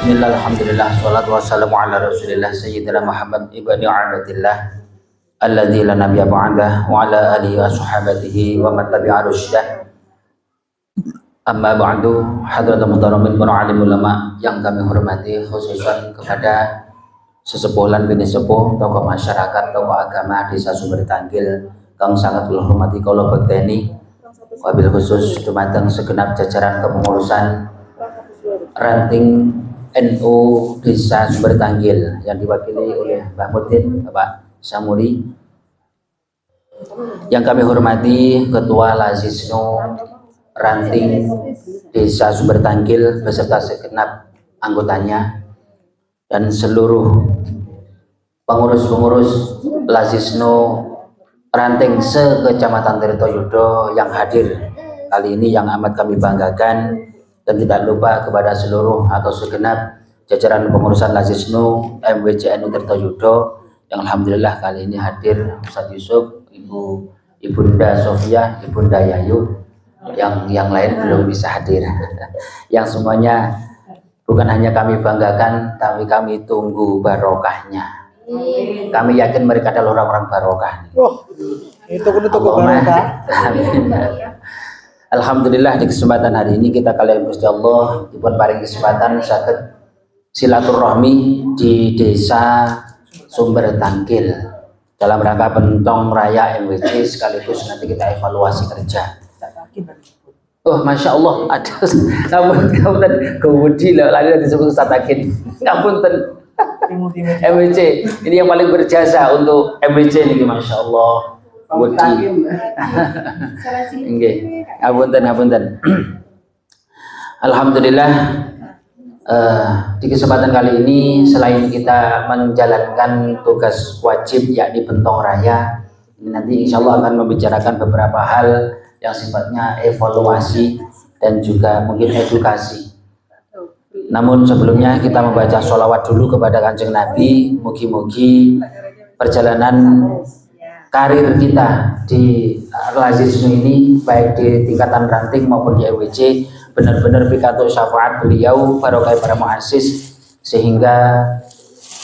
Bismillah, alhamdulillah, salatu wassalamu ala rasulillah Sayyidina Muhammad ibni Abdillah alladzi la nabiyya ba'dah wa ala alihi wa sahabatihi wa man tabi'a rusydah. Amma ba'du, hadratul muhtaramin para alim ulama yang kami hormati, khususan kepada sesepuh lan bini sepuh, tokoh masyarakat, tokoh agama Desa Sumber Tanggil kang sangat kula hormati kula bekteni, wabil khusus dumateng segenap jajaran kepengurusan ranting NU Desa Sumber Tanggil yang diwakili oleh Mbah Mudin, Bapak Samuri. Yang kami hormati Ketua Lazisno Ranting Desa Sumber Tanggil beserta segenap anggotanya dan seluruh pengurus-pengurus Lazisno Ranting se-Kecamatan Tirtoyudo yang hadir kali ini yang amat kami banggakan. Dan tidak lupa kepada seluruh atau segenap jajaran pengurusan Lazisno MWCNU Tirtoyudo yang alhamdulillah kali ini hadir Ustadz Yusuf, Ibunda Sofia, Ibunda Yayu, yang lain belum bisa hadir. Yang semuanya bukan hanya kami banggakan, tapi kami tunggu barokahnya. Kami yakin mereka adalah orang-orang barokah. Wah, itu barokah. Amin. Alhamdulillah di kesempatan hari ini kita kalian Gusti Allah dipun paring kesempatan saged silaturahmi di Desa Sumber Tanggil dalam rangka pentong raya MWC sekaligus nanti kita evaluasi kerja. Oh, masya Allah, ada ngapunten gawedi lali disebut satakin. Ngapunten MWC ini yang paling berjasa untuk MWC ini, masya Allah. Wedi. Nggih. Ngapunten. Alhamdulillah di kesempatan kali ini selain kita menjalankan tugas wajib yakni pentong raya, ini nanti insya Allah akan membicarakan beberapa hal yang sifatnya evaluasi dan juga mungkin edukasi. Namun sebelumnya kita membaca sholawat dulu kepada Kanjeng Nabi. Mugi-mugi perjalanan karir kita di Lazisno ini baik di tingkatan ranting maupun di EWC benar-benar pikatuk syafaat beliau barokah para muassis sehingga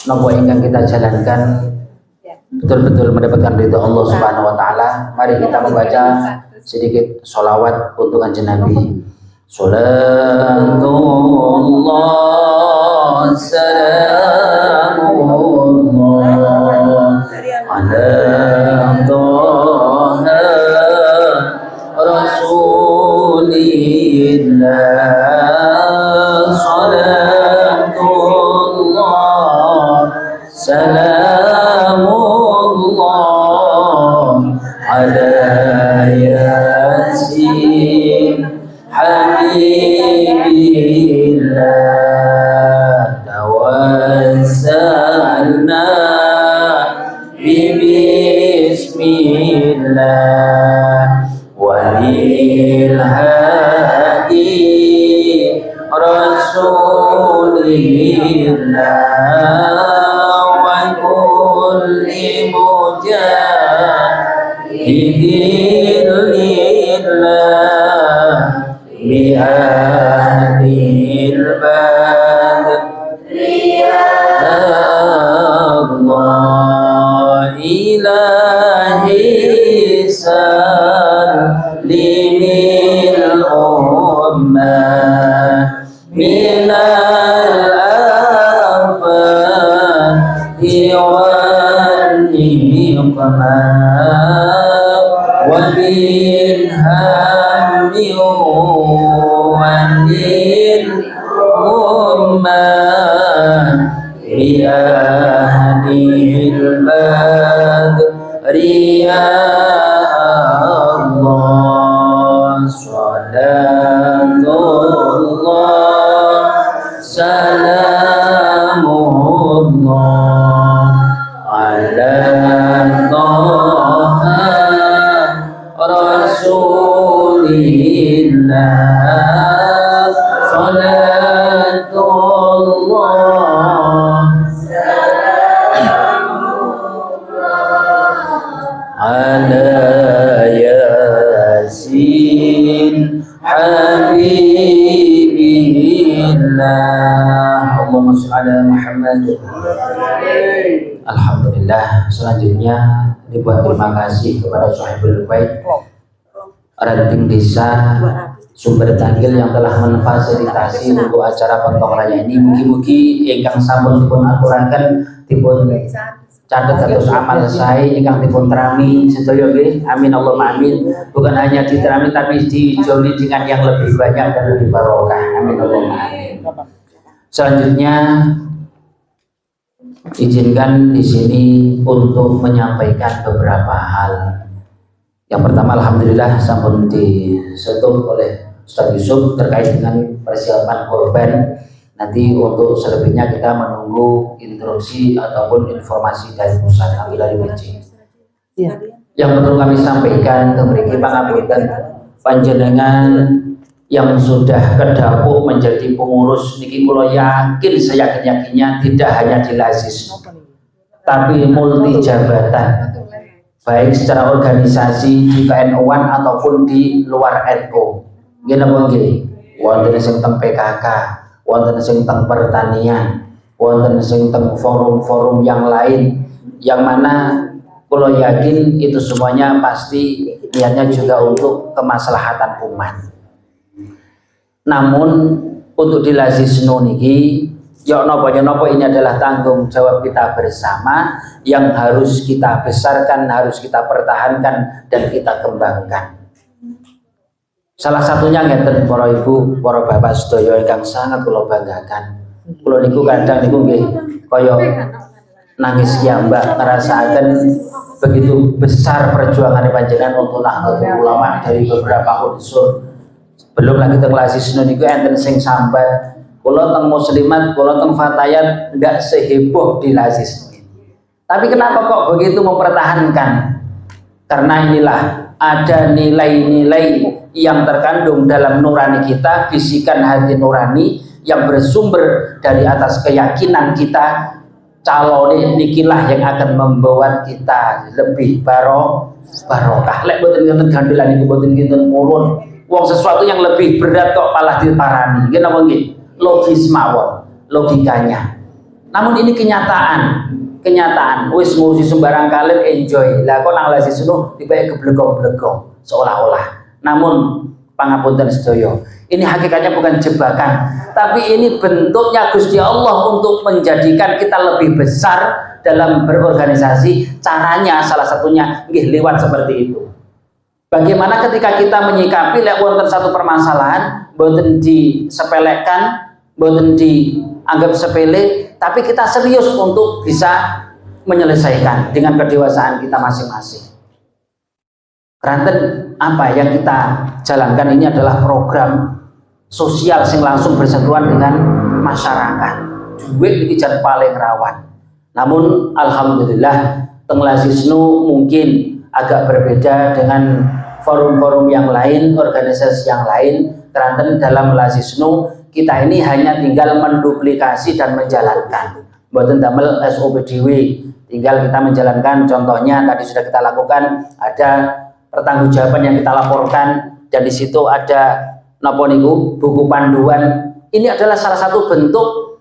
nopo ingkang kita jalankan betul-betul mendapatkan ridho Allah Subhanahu wa taala. Mari kita membaca sedikit sholawat untuk Kanjeng Nabi. Salatullah salamullah ala Taha Rasulillah salatullah salamullah ala Yasin Habibillah tawassalna bismillah walil hadi rasulillah wa kulli mujahidin lillah bi ahlil badri Allah ilahi salimil ummah minal afati wan niqmah wa bil hammi wan ummah bi ahlil badri ya Allah salatullah salamullah ala Taha Rasulillah salatullah ala Yasin Habibillah Allahumma sholli ala Muhammad. Alhamdulillah. Selanjutnya dibuat terima kasih kepada Sohibul Bait Ranting Desa Sumber Tanggil yang telah memfasilitasi untuk acara Pentong Raya ini. Mugi-mugi ingkang sampun dipun aturaken dipun catet kados amal saya ingkang dipun terami sedaya nggih. Amin Allahumma amin. Bukan hanya diterami tapi dijoli dengan yang lebih banyak dan lebih barokah. Amin Allahumma amin. Selanjutnya izinkan di sini untuk menyampaikan beberapa hal. Yang pertama, alhamdulillah sampun disentuh oleh Ustaz Yusuf terkait dengan persiapan korban. Nanti untuk selebihnya kita menunggu instruksi ataupun informasi dari pusat atau dari BC. Iya. Yang perlu kami sampaikan kemeriki pangapunten panjenengan yang sudah kedapuk menjadi pengurus niki kula yakin saya yakinnya tidak hanya di Lazis tapi multi jabatan, baik secara organisasi di KNU-an ataupun di luar NU. Nggih napa nggih? Wonten sing teng PKK, wonten sing teng pertanian, wonten sing teng forum-forum yang lain, yang mana kula yakin itu semuanya pasti niatnya juga untuk kemaslahatan umat. Namun untuk di Lazisnu niki ya napa ini adalah tanggung jawab kita bersama yang harus kita besarkan, harus kita pertahankan dan kita kembangkan. Salah satunya ngeten para ibu, para bapak sedaya ingkang sangat kula banggakan. Kula niku kadang niku nggih kaya nangis kiambak ngrasakaken begitu besar perjuangan panjenengan untuk Nahdlatul Ulama dari beberapa unsur. Belum lagi teng Lazisnu niku enten sing sambat kula teng muslimat, kula teng fatayat enggak seheboh di Lazisnu. Tapi kenapa kok begitu mempertahankan? Karena inilah ada nilai-nilai yang terkandung dalam nurani kita, bisikan hati nurani yang bersumber dari atas keyakinan kita. Calon nikilah yang akan membuat kita lebih barokah. Lek boten ngoten gandelan niku boten kinten purun. Wong sesuatu yang lebih berat kok malah diparani. Nggih napa nggih? Logis mawon, logikanya. Namun ini kenyataan. Wis ngurusi sembarang kalir enjoy. Lah kok nang Lazisnu tiba-tiba geblegong-blegong seolah-olah. Namun pangapunten sedaya, ini hakikatnya bukan jebakan, tapi ini bentuknya Gusti Allah untuk menjadikan kita lebih besar dalam berorganisasi. Caranya salah satunya nggih lewat seperti itu. Bagaimana ketika kita menyikapi lek wonten satu permasalahan boten disepelekan, boten dianggap sepele, tapi kita serius untuk bisa menyelesaikan dengan kedewasaan kita masing-masing. Ranten apa yang kita jalankan ini adalah program sosial yang langsung bersentuhan dengan masyarakat. Duit iki jan paling rawan. Namun alhamdulillah teng Lazisnu mungkin agak berbeda dengan forum-forum yang lain, organisasi yang lain. Ranten dalam Lazisnu kita ini hanya tinggal menduplikasi dan menjalankan. Mboten damel SOP dhewe, tinggal kita menjalankan. Contohnya tadi sudah kita lakukan, ada pertanggungjawaban yang kita laporkan, dan di situ ada napa niku buku panduan. Ini adalah salah satu bentuk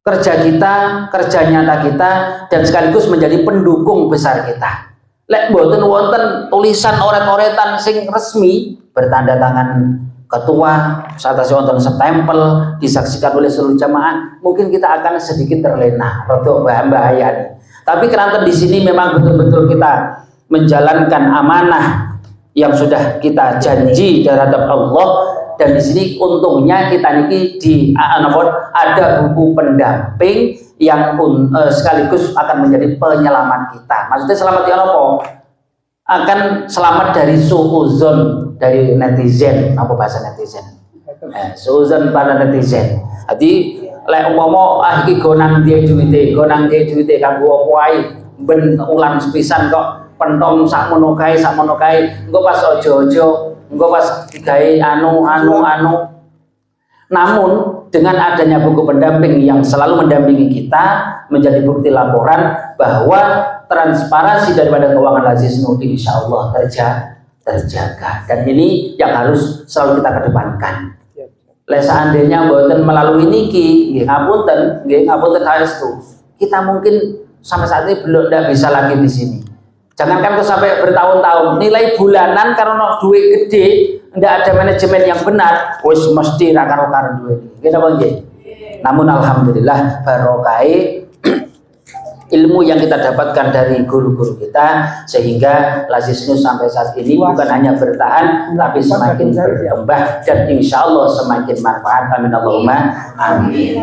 kerja kita, kerja nyata kita, dan sekaligus menjadi pendukung besar kita. Lek mboten wonten tulisan oret-oretan sing resmi bertanda tangan ketua, saatnya wonten stempel disaksikan oleh seluruh jamaah, mungkin kita akan sedikit terlena, rada bahaya nih. Tapi keranten di sini memang betul-betul kita menjalankan amanah yang sudah kita janji terhadap Allah, dan di sini untungnya kita niki ada buku pendamping yang sekaligus akan menjadi penyelamat kita. Maksudnya selamat ya apa? Akan selamat dari suuzon dari netizen. Apa bahasa netizen? Suuzon para netizen. Jadi lek umpama iki gonang dia duwite kanggo apa ae ben ulang sepisan kok pentong sakmono kae engko pas ojo-ojo engko pas digawe anu. Namun dengan adanya buku pendamping yang selalu mendampingi kita menjadi bukti laporan bahwa transparansi daripada keuangan Lazisnu insya Allah terjaga, dan ini yang harus selalu kita kedepankan. Lek seandainya mboten melalui niki, nggih ngapunten saestu. Kita mungkin sampai saat ini belum tidak bisa lagi di sini. Jangankan tuh sampai bertahun-tahun, nilai bulanan karena duit gede, tidak ada manajemen yang benar, wis mesti ra karo-karo duit. Nggih napa nggih? Namun alhamdulillah barokai ilmu yang kita dapatkan dari guru-guru kita, sehingga Lazisnu sampai saat ini bukan hanya bertahan tapi semakin berkembang dan insya Allah semakin manfaat. Amin Allahumma amin.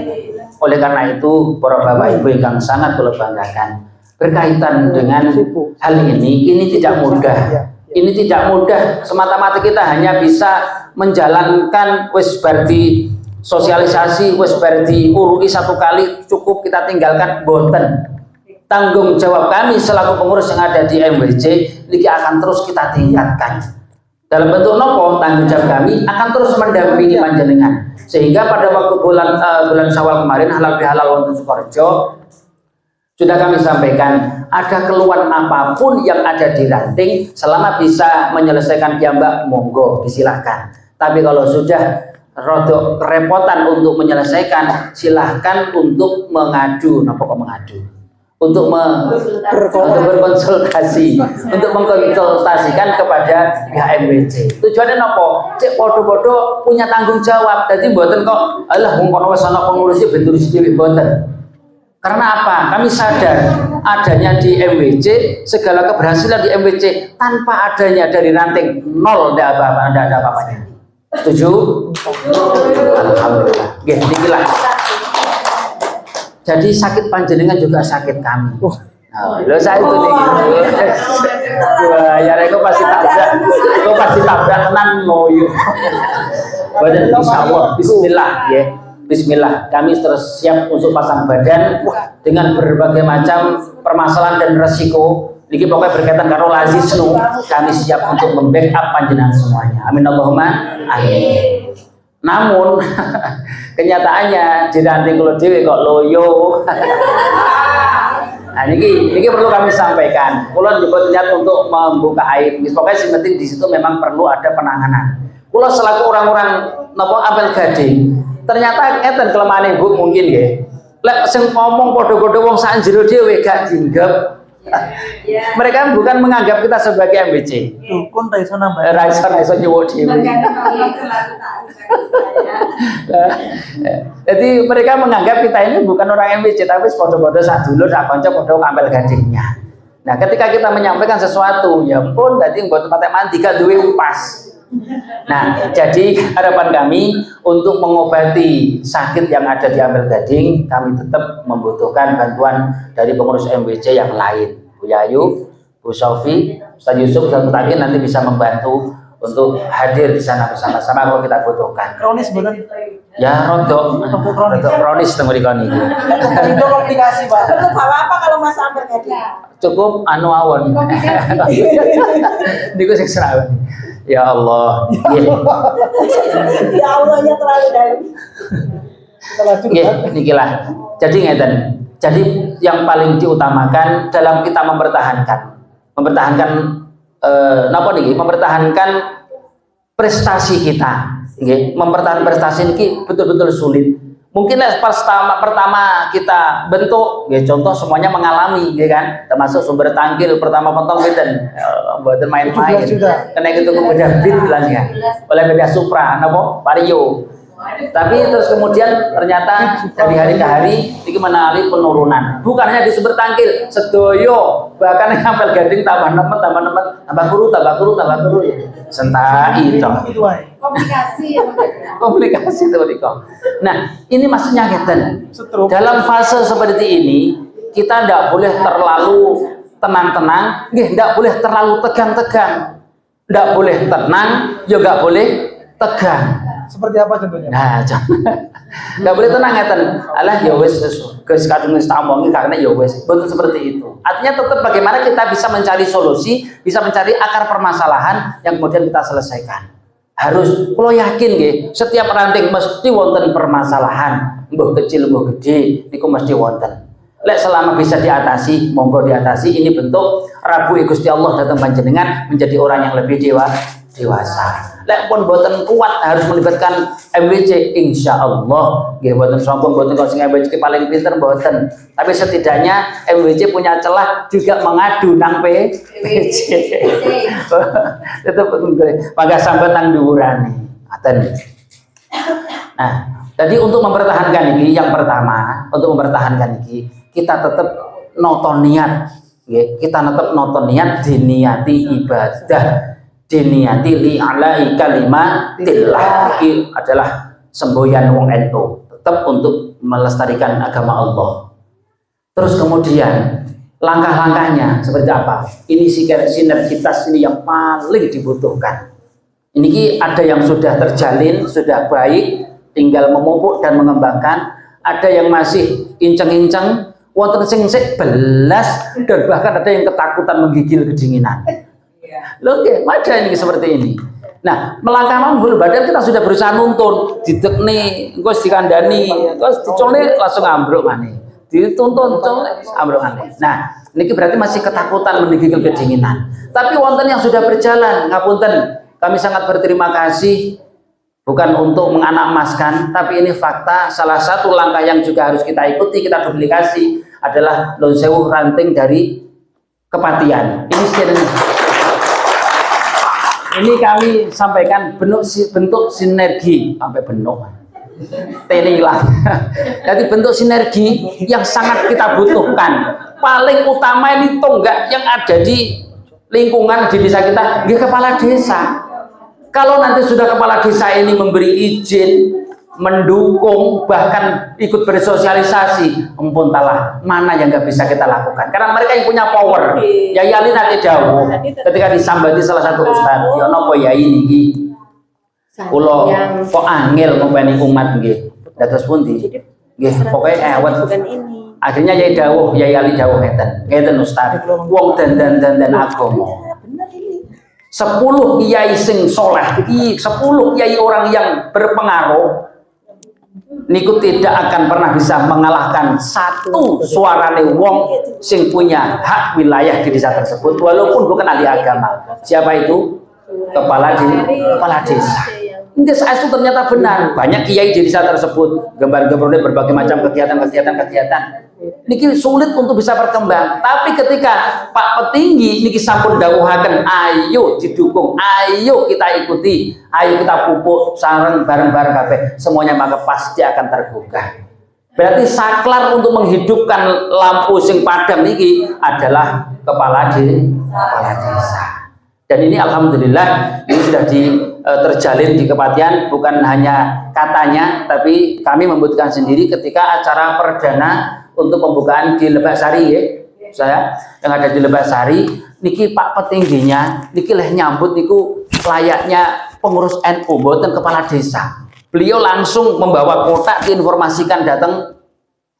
Oleh karena itu para bapak ibu yang sangat kula banggakan berkaitan dengan hal ini tidak mudah. Ini tidak mudah semata-mata kita hanya bisa menjalankan wis berarti sosialisasi, wis berarti urui satu kali cukup kita tinggalkan, boten. Tanggung jawab kami selaku pengurus yang ada di MWC ini akan terus kita tingkatkan. Dalam bentuk nopo, tanggung jawab kami akan terus mendampingi panjenengan. Sehingga pada waktu bulan Syawal kemarin halal bihalal wonten Sukorejo sudah kami sampaikan, ada keluhan apapun yang ada di ranting selama bisa menyelesaikan piyambak monggo disilahkan. Tapi kalau sudah rodok kerepotan untuk menyelesaikan, silahkan untuk mengadu. Napa kok mengadu? Untuk berkonsultasi, untuk mengkonsultasikan kepada pihak MWC. Tujuannya nopo? Cek podo-podo punya tanggung jawab. Jadi mboten kok, alah wong kono wis ana pengurusnya bentur dhewe mboten. Karena apa? Kami sadar adanya di MWC, segala keberhasilan di MWC tanpa adanya dari ranting nol, tidak ada apa-apanya. Setuju? Alhamdulillah. Nggih, nikilah. Jadi sakit panjenengan juga sakit kami. Nah, lo saya itu nih. Wah, ya reko pasti tabrak tenan loyo. Badan insyaallah bismillah ya. Bismillah, kami terus siap untuk pasang badan dengan berbagai macam permasalahan dan resiko. Niki pokoknya berkaitan karo Lazisnu, kami siap untuk membackup panjenengan semuanya. Amin Allahumma amin. Namun kenyataannya di ranting kulo dhewe kok loyo. Nah niki perlu kami sampaikan. Kulo juga niat untuk membuka aib. Pokoknya sing penting di situ memang perlu ada penanganan. Kulo selaku orang-orang napa apel gading, ternyata eten kelemahan ibu mungkin nggih. Lek sing ngomong padha-padha wong sak jero dhewe gak jinggep. Mereka bukan menganggap kita sebagai MWC. Dukun raiso nambah. Raiso nyuwuk dhewe. Jadi mereka menganggap kita ini bukan orang MWC tapi padha-padha sak dulur sak kanca padha ngambil gadingnya. Nah, ketika kita menyampaikan sesuatu, ya ampun dadi mbok tempat mandi gak duwe upas. Nah, jadi harapan kami untuk mengobati sakit yang ada di Ampel Gading, kami tetap membutuhkan bantuan dari pengurus MWC yang lain. Bu Yayu, Bu Sofi, Ustaz Yusuf, Ustaz Mutakin nanti bisa membantu untuk hadir di sana bersama-sama kalau kita butuhkan. Kronis bukan? Ya, rodok kronis temu di koni. Itu komplikasi, Pak. Itu apa kalau Mas Ampel Gading? Cukup anu awon. Niku sing serawan. Ya Allah. Ya Allahnya terlalu dalam. Nggih, nikilah. Jadi ngeten. Jadi yang paling diutamakan dalam kita mempertahankan napa niki? Mempertahankan prestasi kita. Nggih, mempertahankan prestasi ini betul-betul sulit. Mungkin pertama kita bentuk, ya contoh semuanya mengalami, ya kan, termasuk sumber tangkil pertama potong beden, buatan main-main, kena gitu kemudian bid bilangnya, oleh media Supra, napa Vario. Tapi terus kemudian ternyata dari hari ke hari ini mengalami penurunan. Bukan hanya di sumber tangkil, sedoyo, bahkan yang Ampel Gading tambah nemet, tambah kuru ya. Sentai itu. Komplikasi itu Riko. Nah, ini maksudnya ngeten. Dalam fase seperti ini, kita tidak boleh terlalu tenang-tenang, tidak boleh terlalu tegang-tegang, tidak boleh tenang, juga boleh tegang. Seperti apa contohnya? Nah, nggak boleh tenang ngeten. Alah ya wes geus kadung wis tak omongi karena ya wes betul seperti itu. Artinya tetap bagaimana kita bisa mencari solusi, bisa mencari akar permasalahan yang kemudian kita selesaikan. Harus kalau yakin nggih, setiap ranting mesti wonten permasalahan, mbuh kecil mbuh gede, niku mesti wonten. Lek selama bisa diatasi, monggo diatasi. Ini bentuk rabu Gusti Allah datang panjenengan menjadi orang yang lebih dewasa. lek pun boten kuat harus melibatkan MWC, insya Allah nggih boten sombong, boten kok sing MWC paling pinter boten, tapi setidaknya MWC punya celah juga mengadu nang PWC. Itu maka sampai nang dhuwurane aten. Nah, jadi untuk mempertahankan ini yang pertama, untuk mempertahankan ini kita tetap noton niat. Kita tetap noton niat, diniati ibadah, diniati li'alai kalimatillah. Ini adalah semboyan wong ento, tetap untuk melestarikan agama Allah. Terus kemudian langkah-langkahnya seperti apa? Ini sinergitas ini yang paling dibutuhkan. Ini ada yang sudah terjalin, sudah baik, tinggal memupuk dan mengembangkan. Ada yang masih inceng-inceng, wonten sing sik belas, dan bahkan ada yang ketakutan menggigil kedinginan. Loh, ada ini seperti ini. Nah, melangkah manggul badan kita sudah berusaha nuntun, didekne, engko dikandani, engko dicolne langsung ambruk maneh. Dituntun colne ambruk maneh. Nah, niki berarti masih ketakutan menggigil kedinginan. Tapi wonten yang sudah berjalan, ngapunten, kami sangat berterima kasih. Bukan untuk menganak-emaskan, tapi ini fakta. Salah satu langkah yang juga harus kita ikuti, kita duplikasi adalah Lon Sewu ranting dari kepatian. Ini kami sampaikan bentuk sinergi sampai bentuk. Tenilah. Jadi bentuk sinergi yang sangat kita butuhkan. Paling utama ini tonggak yang ada di lingkungan di desa kita, dia kepala desa. Kalau nanti sudah kepala desa ini memberi izin, mendukung, bahkan ikut bersosialisasi, ampun talah, mana yang nggak bisa kita lakukan? Karena mereka yang punya power. Yai Ali nanti jauh, ketika disambati salah satu ustadz, ya nopo yai ini, kulo kok angel ngopeni umat nggih, dados pundi? Nggih, pokoknya awet. Akhirnya Yai dawuh, Yai Ali dawuh ngeten ustadz, wong dandan agama. 10 kiai sing soleh, 10 kiai orang yang berpengaruh niku tidak akan pernah bisa mengalahkan satu suarane wong sing punya hak wilayah di desa tersebut walaupun bukan ahli agama. Siapa itu? Kepala desa. Ini itu ternyata benar, banyak kiai di desa tersebut gambar-gambarnya berbagai macam kegiatan. Niki sulit untuk bisa berkembang. Tapi ketika Pak Petinggi niki sampun dawuhaken, ayo didukung, ayo kita ikuti, ayo kita pupuk sareng bareng-bareng kabeh, semuanya maka pasti akan tergugah. Berarti saklar untuk menghidupkan lampu sing padam niki adalah kepala desa. Dan ini alhamdulillah ini sudah terjalin di Kepatian, bukan hanya katanya, tapi kami membutuhkan sendiri ketika acara perdana untuk pembukaan di Lebak Sari ya. Saya yang ada di Lebak Sari niki Pak Petingginya niki leh nyambut niku layaknya pengurus NU mboten kepala desa. Beliau langsung membawa kotak diinformasikan datang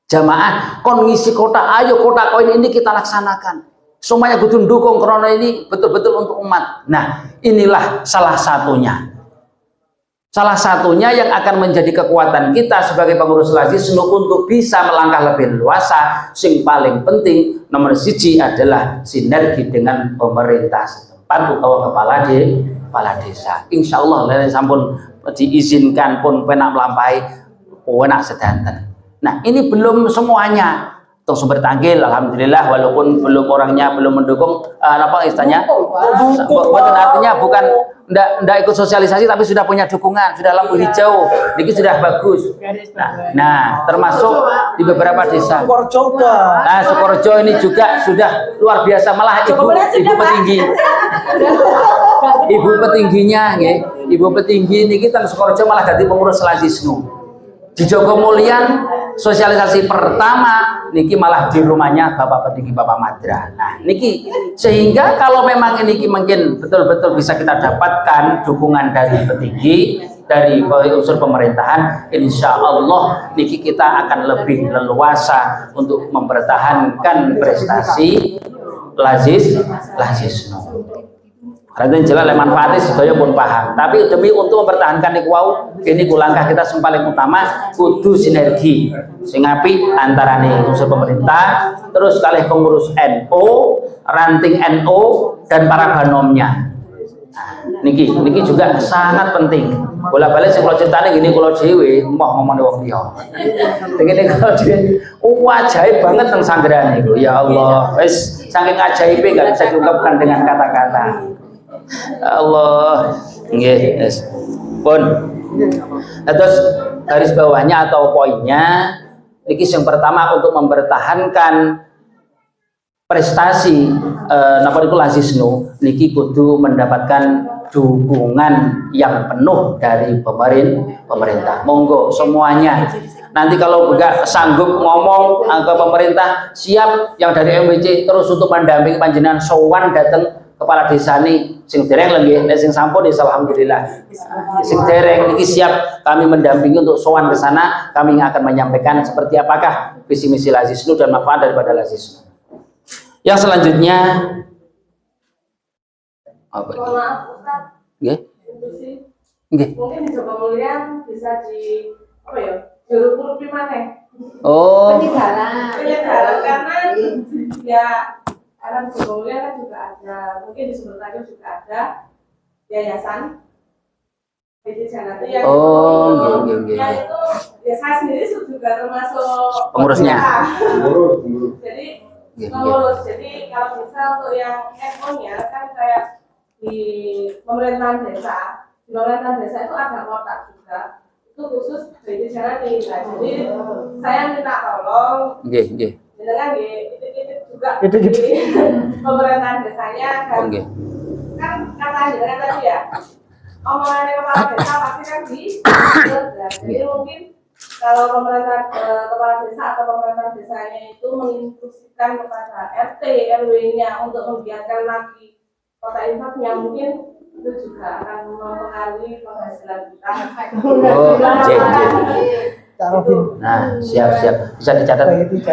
jamaah kon ngisi kotak, ayo kotak koin ini kita laksanakan. Semuanya kudu dukung karena ini betul-betul untuk umat. Nah, inilah salah satunya. Salah satunya yang akan menjadi kekuatan kita sebagai pengurus Lazis untuk bisa melangkah lebih luasa. Sing paling penting nomor 1 adalah sinergi dengan pemerintah setempat atau kepala desa. Insya Allah lele sampun diizinkan pun penak melampai penak sedanten. Nah, ini belum semuanya. Untuk sumber tanggil, alhamdulillah, walaupun orangnya belum mendukung, apa istilahnya? Bukan artinya bukan ndak ikut sosialisasi, tapi sudah punya dukungan, sudah lampu hijau, ini sudah bagus. Nah, termasuk di beberapa desa. Nah, Sukorejo ini juga sudah luar biasa, malah ibu petinggi, ibu petinggi ini kita Sukorejo malah jadi pengurus Lazisnu. Di Jogomulyan sosialisasi pertama niki malah di rumahnya Bapak Petinggi Bapak Madra. Nah, niki sehingga kalau memang ini mungkin betul-betul bisa kita dapatkan dukungan dari petinggi, dari unsur pemerintahan, insya Allah niki kita akan lebih leluasa untuk mempertahankan prestasi Lazisnu. Karena jelas manfaatnya sedaya pun paham. Tapi demi untuk mempertahankan niku wau, ini langkah kita yang paling utama kudu sinergi. Sing apik antarané unsur pemerintah, terus kalih pengurus NU, ranting NU dan para banomnya. Nah, niki juga sangat penting. Bola-balik sing kula critane gini kula dhewe mau ngomongin wong liya. Ngene kula dhewe ajaib banget teng sanggeran niku. Ya Allah, wis saking ajaibe gak bisa diungkapkan dengan kata-kata. Allah, nggih, wis. Pun. Terus garis bawahnya atau poinnya niki yang pertama untuk mempertahankan prestasi napa niku Lazisnu niki kudu mendapatkan dukungan yang penuh dari pemerintah. Monggo semuanya. Nanti kalau enggak sanggup ngomong ke pemerintah, siap yang dari MWC terus untuk mendampingi panjenengan sowan datang kepala desa nih sing dereng lagi, sing sampun ya alhamdulillah. Sing dereng niki siap kami mendampingi untuk sowan ke sana, kami akan menyampaikan seperti apakah visi misi Lazisnu dan manfaat daripada Lazisnu. Yang selanjutnya apa ini? Nggih. Nggih. Mungkin di Joko Mulia bisa di apa ya? Juru kurpi mana? Oh. Penyegaran karena ya karena di Joko Mulia kan juga ada, mungkin di Sumber Tanjung juga ada yayasan. Jadi jangan itu yang yang itu ya saya sendiri juga termasuk pengurusnya. Jadi pengurus. Jadi kalau bisa untuk yang ekonya kan kayak di pemerintahan desa itu ada kotak juga itu khusus bagi jarani. Nah, jadi saya minta tolong jangan itu juga di pemerintahan desanya kan kata jangan tadi ya omongan kepala desa pasti kan jadi mungkin kalau pemerintah kepala desa atau pemerintahan desanya itu menginstruksikan kepada RT RW-nya untuk membiarkan lagi kota infaknya, mungkin itu juga akan mempengaruhi penghasilan kita. Oh, nah, siap bisa dicatat.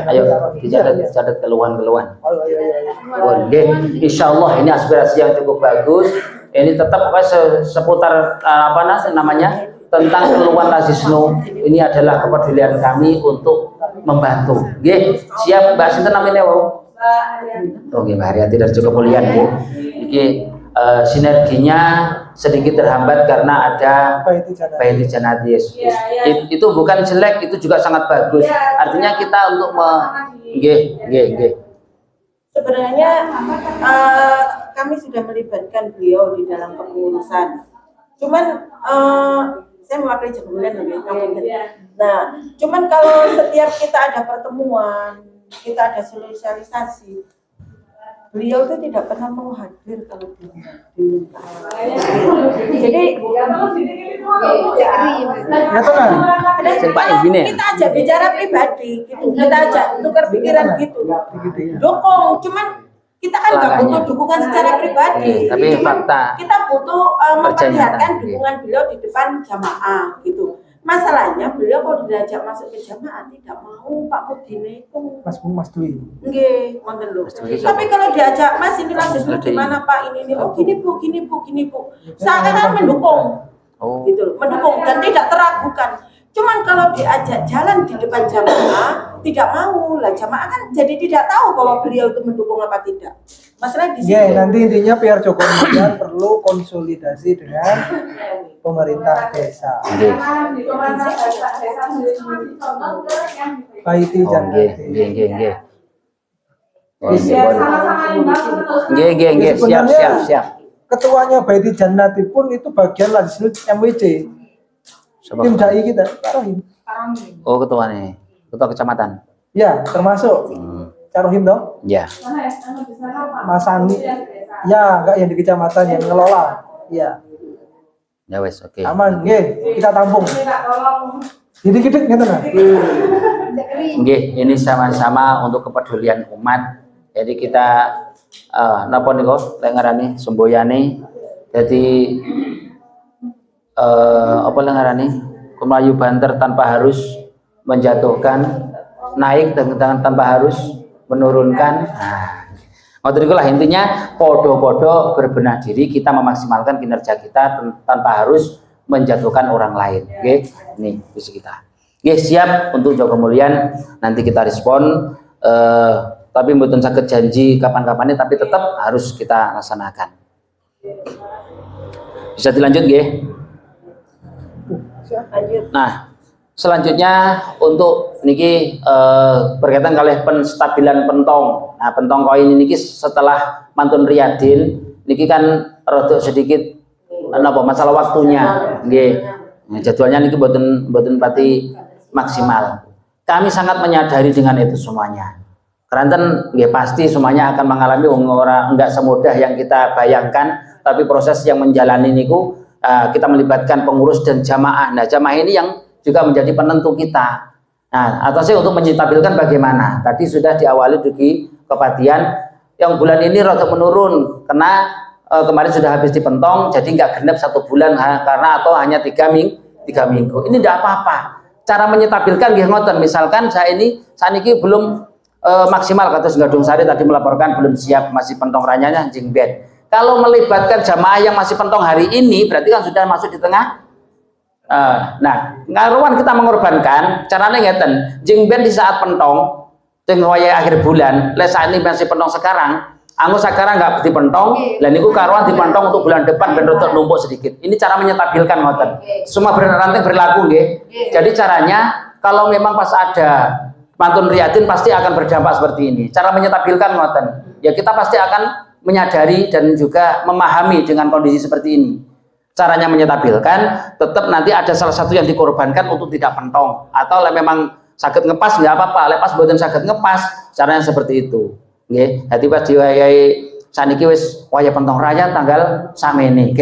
Ayo dicatat keluhan-keluhan. Oke, insya Allah ini aspirasi yang cukup bagus. Ini tetap seputar namanya tentang keluhan Lazisnu. Ini adalah kepedulian kami untuk membantu. Oke, siap Mbak Sinten namanya Oke, Mbak Haryati dari Joko Mulia. Oke, sinerginya sedikit terhambat karena ada Baiti Janati. Itu bukan jelek, itu juga sangat bagus. Artinya kita untuk Sebenarnya kami sudah melibatkan beliau di dalam kepengurusan. Cuman saya mewakili Joko Mulia Nah, cuman kalau setiap kita ada pertemuan, kita ada sosialisasi, beliau itu tidak pernah mau hadir kalau diminta. Jadi kita ajak bicara pribadi gitu, kita ajak tukar pikiran gitu, dukung. Cuman kita kan nggak butuh dukungan secara pribadi, tapi fakta kita butuh memperlihatkan dukungan beliau di depan jamaah gitu. Masalahnya beliau kalau diajak masuk ke jamaah tidak mau, Pak Mudine itu Mas Dwi. Nggih, ngoten lho. Tapi kalau diajak Mas ini Lazisnu gimana Pak ini oh gini Bu. Saya kan mendukung. Gitu, mendukung dan tidak teragukan. Cuman kalau diajak jalan di depan jamaah tidak mau lah, jamaah kan jadi tidak tahu bahwa beliau itu mendukung apa tidak. Masalah di sini. Nanti intinya PR Joko Mulia perlu konsolidasi dengan pemerintah desa. Baiti Janati. Siap. Ketuanya Baiti Janati pun itu bagian Lazisnu MWC. Tim dai kita, Pak Rohim. Oh, ketuanya. Ketua kecamatan. Ya, termasuk Pak Rohim dong. Ya. Mas Ani. Ya, enggak yang di kecamatan yang ngelola. Ya. Ya wes, oke. Aman, nggih, kita tampung. Dikit-dikit ngeten nah. Nggih, ini sama-sama untuk kepedulian umat. Jadi kita napa niku lek ngarani semboyane. Jadi apa ngarani Melayu banter tanpa harus menjatuhkan, naik dengan tanpa harus menurunkan. Nah, ngoten lah intinya podo-podo berbenah diri, kita memaksimalkan kinerja kita tanpa harus menjatuhkan orang lain. Oke, ini visi kita. Oke, siap untuk Joko Mulian, nanti kita respon. Tapi mboten saged janji kapan-kapannya, tapi tetap harus kita laksanakan. Bisa dilanjut nggih? Nah, selanjutnya untuk niki berkaitan kali penstabilan pentong. Nah, pentong koin ini niki setelah mantun riyadin niki kan rada sedikit napa masalah waktunya nggih. Nah, jadwalnya niki mboten pati maksimal. Kami sangat menyadari dengan itu semuanya. Karena nggih pasti semuanya akan mengalami enggak semudah yang kita bayangkan, tapi proses yang menjalani niku kita melibatkan pengurus dan jamaah. Nah, jamaah ini yang juga menjadi penentu kita. Nah, atasnya untuk menstabilkan bagaimana. Tadi sudah diawali dugi kepatian yang bulan ini rada menurun karena kemarin sudah habis dipentong, jadi nggak genap 1 bulan karena atau hanya 3 minggu. Ini tidak apa-apa. Cara menyetabilkan nggih ngoten. Misalkan saya ini saat ini belum maksimal kata Gadung Sari tadi melaporkan belum siap, masih pentong ranyanya jeng ben. Kalau melibatkan jamaah yang masih pentong hari ini berarti kan sudah masuk di tengah. Nah, ngaruhan kita mengorbankan caranya ngeten. Jeng ben di saat pentong teng waya akhir bulan, les saat ini masih pentong sekarang, anggo sekarang nggak dipentong, dan niku karuan dipentong untuk bulan depan ben rotok numpuk sedikit. Ini cara menyetabilkan ngoten. Semua ranting berlaku nggih. Jadi caranya kalau memang pas ada mantun riyadin pasti akan berdampak seperti ini. Cara menyetabilkan ngoten. Ya kita pasti akan menyadari dan juga memahami dengan kondisi seperti ini. Caranya menyetabilkan tetap nanti ada salah satu yang dikorbankan untuk tidak pentong atau memang sakit ngepas nggak apa-apa, lepas buatan sakit ngepas, caranya seperti itu. Nggih, dadi pas diwayahi saniki wis waya pentong raya tanggal samene.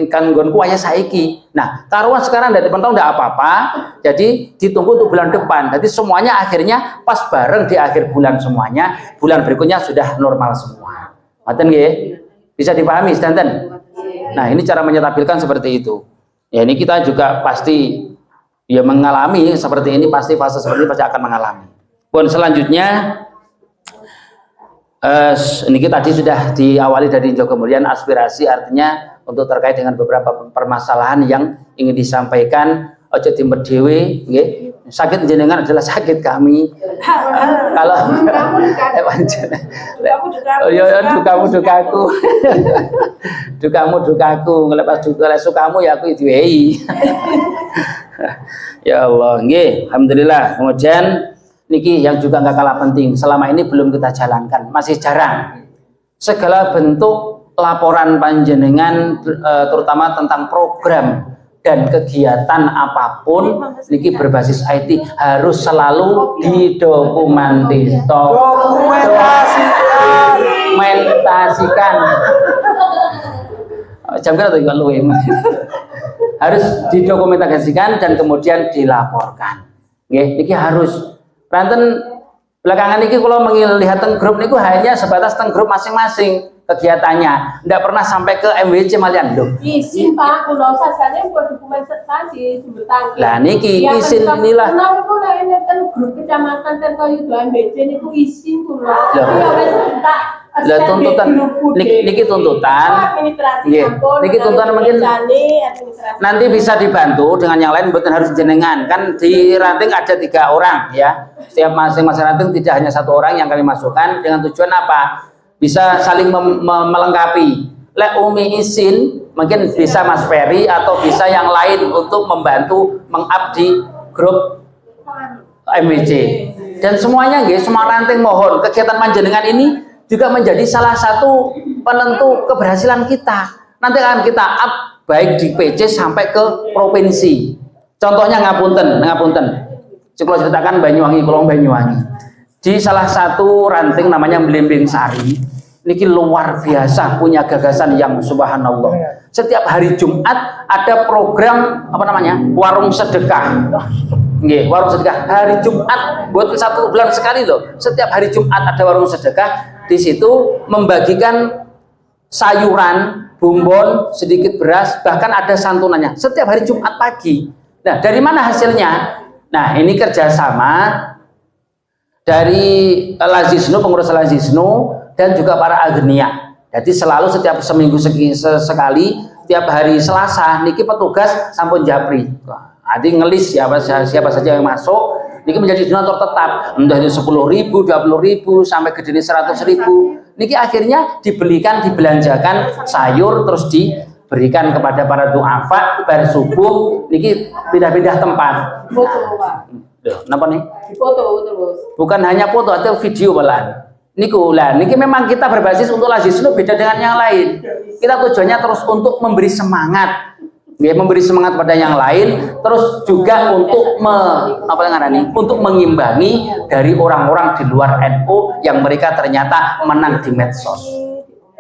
Kan nggonku waya saiki. Nah, karuan sekarang dari pentong ndak apa-apa. Jadi ditunggu untuk bulan depan. Jadi semuanya akhirnya pas bareng di akhir bulan semuanya. Bulan berikutnya sudah normal semua. Ngoten nggih? Bisa dipahami sedanten? Nah, ini cara menyetabilkan seperti itu. Ya, ini kita juga pasti ya mengalami seperti ini, pasti fase seperti ini pasti akan mengalami. Pun selanjutnya ini tadi sudah diawali dari Joko Kemuliaan aspirasi, artinya untuk terkait dengan beberapa permasalahan yang ingin disampaikan. Ojo timber dewe, nggih. Sakit jenengan adalah sakit kami. Kalau dukamu dukaku, dukamu dukaku, ngelepas sukamu ya aku diwehi. Ya Allah, nggih, alhamdulillah. Kemudian niki yang juga nggak kalah penting, selama ini belum kita jalankan, masih jarang. Segala bentuk laporan panjenengan, terutama tentang program dan kegiatan apapun niki berbasis IT harus selalu dokumentasikan. Jam berapa tuh lu harus didokumentasikan dan kemudian dilaporkan. Nggih, niki harus. Ranten belakangan niki kalau melihat teng grup niku hanya sebatas teng grup masing-masing kegiatannya, tidak pernah sampai ke MWC malian loh. Izin Pak, kalau sasarannya buat dokumentasi jembatan. Lah niki izin inilah. Kenapa kok ini kan grup kecamatan dan kayu MWC niku izin kula. Lah tuntutan niki tuntutan. Niki tuntutan mungkin nanti bisa dibantu dengan yang lain, bukan harus jenengan. Kan di ranting ada 3 orang ya. Setiap masing-masing ranting tidak hanya 1 orang yang kami masukkan dengan tujuan apa? Bisa saling melengkapi. Lek Umi izin, mungkin bisa Mas Ferry atau bisa yang lain untuk membantu meng-up di grup MWC. Dan semuanya nggih, semua ranting mohon kegiatan panjenengan ini juga menjadi salah satu penentu keberhasilan kita. Nanti akan kita up baik di PC sampai ke provinsi. Contohnya ngapunten. Kalau ceritakan Banyuwangi, Kolong Banyuwangi. Di salah satu ranting namanya Blimbing Sari, niki luar biasa punya gagasan yang subhanallah. Setiap hari Jumat ada program apa namanya? Warung sedekah. Nggih, warung sedekah hari Jumat, buat 1 bulan sekali loh. Setiap hari Jumat ada warung sedekah. Di situ membagikan sayuran, bumbon, sedikit beras, bahkan ada santunannya. Setiap hari Jumat pagi. Nah, dari mana hasilnya? Nah, ini kerjasama dari Lazisnu, pengurus Lazisnu, dan juga para agnia. Jadi selalu setiap seminggu sekali, setiap hari Selasa, niki petugas sampun japri. Jadi ngelis siapa saja yang masuk, niki menjadi donatur tetap. Entah itu 10.000, 20.000, sampai gede 100.000. Niki akhirnya dibelanjakan sayur, terus berikan kepada para duafa bar subuh niki pindah-pindah tempat. Foto, Pak. Loh, napa nih? Foto terus. Bukan hanya foto atau video malahan. Niku lah, niki memang kita berbasis untuk lazisnu beda dengan yang lain. Kita tujuannya terus untuk memberi semangat, ya, memberi semangat pada yang lain, terus juga untuk untuk mengimbangi dari orang-orang di luar NU yang mereka ternyata menang di medsos.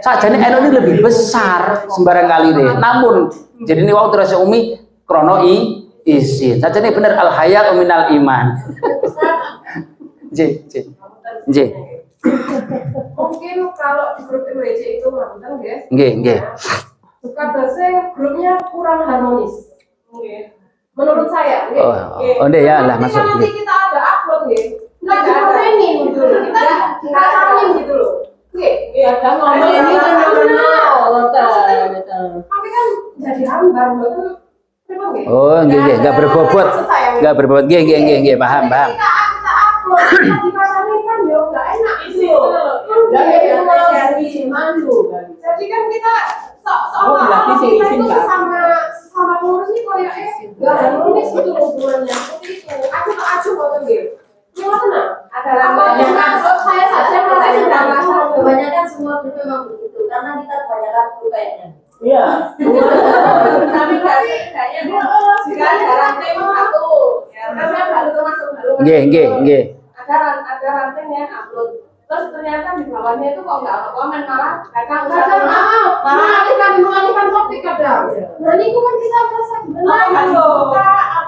Sajane NU ini lebih besar sembarang kali deh. Namun jadi ini waktu terasa umi krono izin. Sajane bener al haya minal iman. J. Mungkin kalau di grup MWC itu mantan guys. Nggih. Suka dasar grupnya kurang harmonis. Menurut saya. Ya lah masuk. Nanti kita ada upload nggak dikomenin gitu loh. Kita ngalamin gitu loh. Ada ngomong ini tapi kan jadi hambar betul. Oh, nggih, nggak berbobot. Nggak berbobot. Nggih, paham. Kita upload di pasarin kan ya nggak enak itu. Jadi kan kita seolah-olah kita itu sesama pengurus ini kayak nggak harmonis gitu hubungannya seperti itu. Acuh mau gitu. Gimana? Ada yang masuk saya saja merasa sudah masuk. Kebanyakan semua grup memang begitu karena kita kebanyakan grup kayaknya. Iya. Tapi kayaknya sekali ranting satu. Ya, karena baru termasuk baru. Nggih. Ada ranting yang upload. Terus ternyata di bawahnya itu kok nggak ada komen malah mengalihkan topik kadang. Nah ini kan kita merasa benar.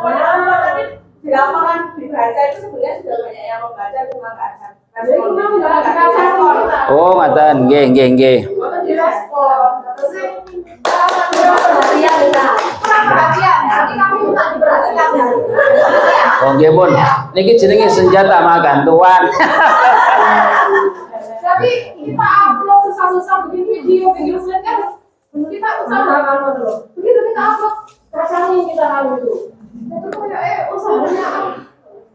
Tapi di laporan dibaca itu sebenarnya sudah banyak yang membaca cuma nggak ada. Oh, ngaten. Nggih. Direspon. Terus Oh, nggih pun. Niki jenenge senjata magantuan. Tapi kita upload susah-susah bikin video slide kan kita usahakan dulu. Begitu kita upload rasanya kita itu. Itu kayak usahanya.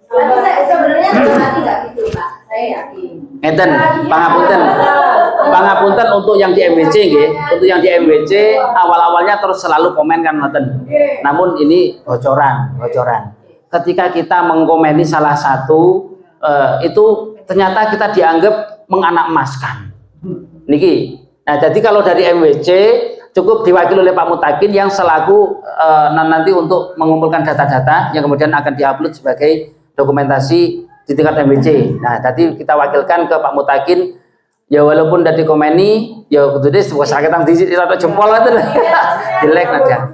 Tapi saya sebenarnya tidak gitu Pak. Saya yakin. Ngeten, pangapunten untuk yang di MWC nggih. Untuk yang di MWC awal-awalnya terus selalu komen kan ngoten. Namun ini bocoran. Ketika kita mengkomeni salah satu itu ternyata kita dianggap menganakmaskan. Niki. Nah, jadi kalau dari MWC cukup diwakili oleh Pak Mutakin yang selaku nanti untuk mengumpulkan data-data yang kemudian akan diupload sebagai dokumentasi di tingkat MWC. Nah, tadi kita wakilkan ke Pak Mutakin. Ya walaupun dari komeni, ya kudu deh sebuah sakit yang di atau jempol itu jelek aja.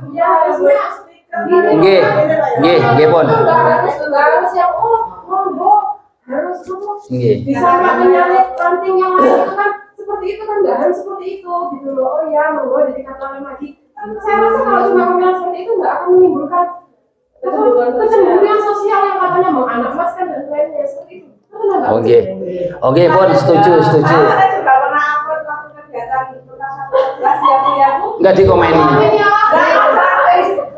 Nggih pun. Bisa menyalip ranting yang itu kan seperti itu kan nggak harus seperti itu gitu loh. Oh ya, monggo ditingkatkan lagi. Saya rasa kalau cuma pemilihan seperti itu nggak akan menimbulkan kecemburuan sosial yang katanya mau anak mas kan dan lainnya seperti itu. Oke, pun setuju. Saya juga pernah upload waktu kegiatan kelas yang Nggak dikomeni.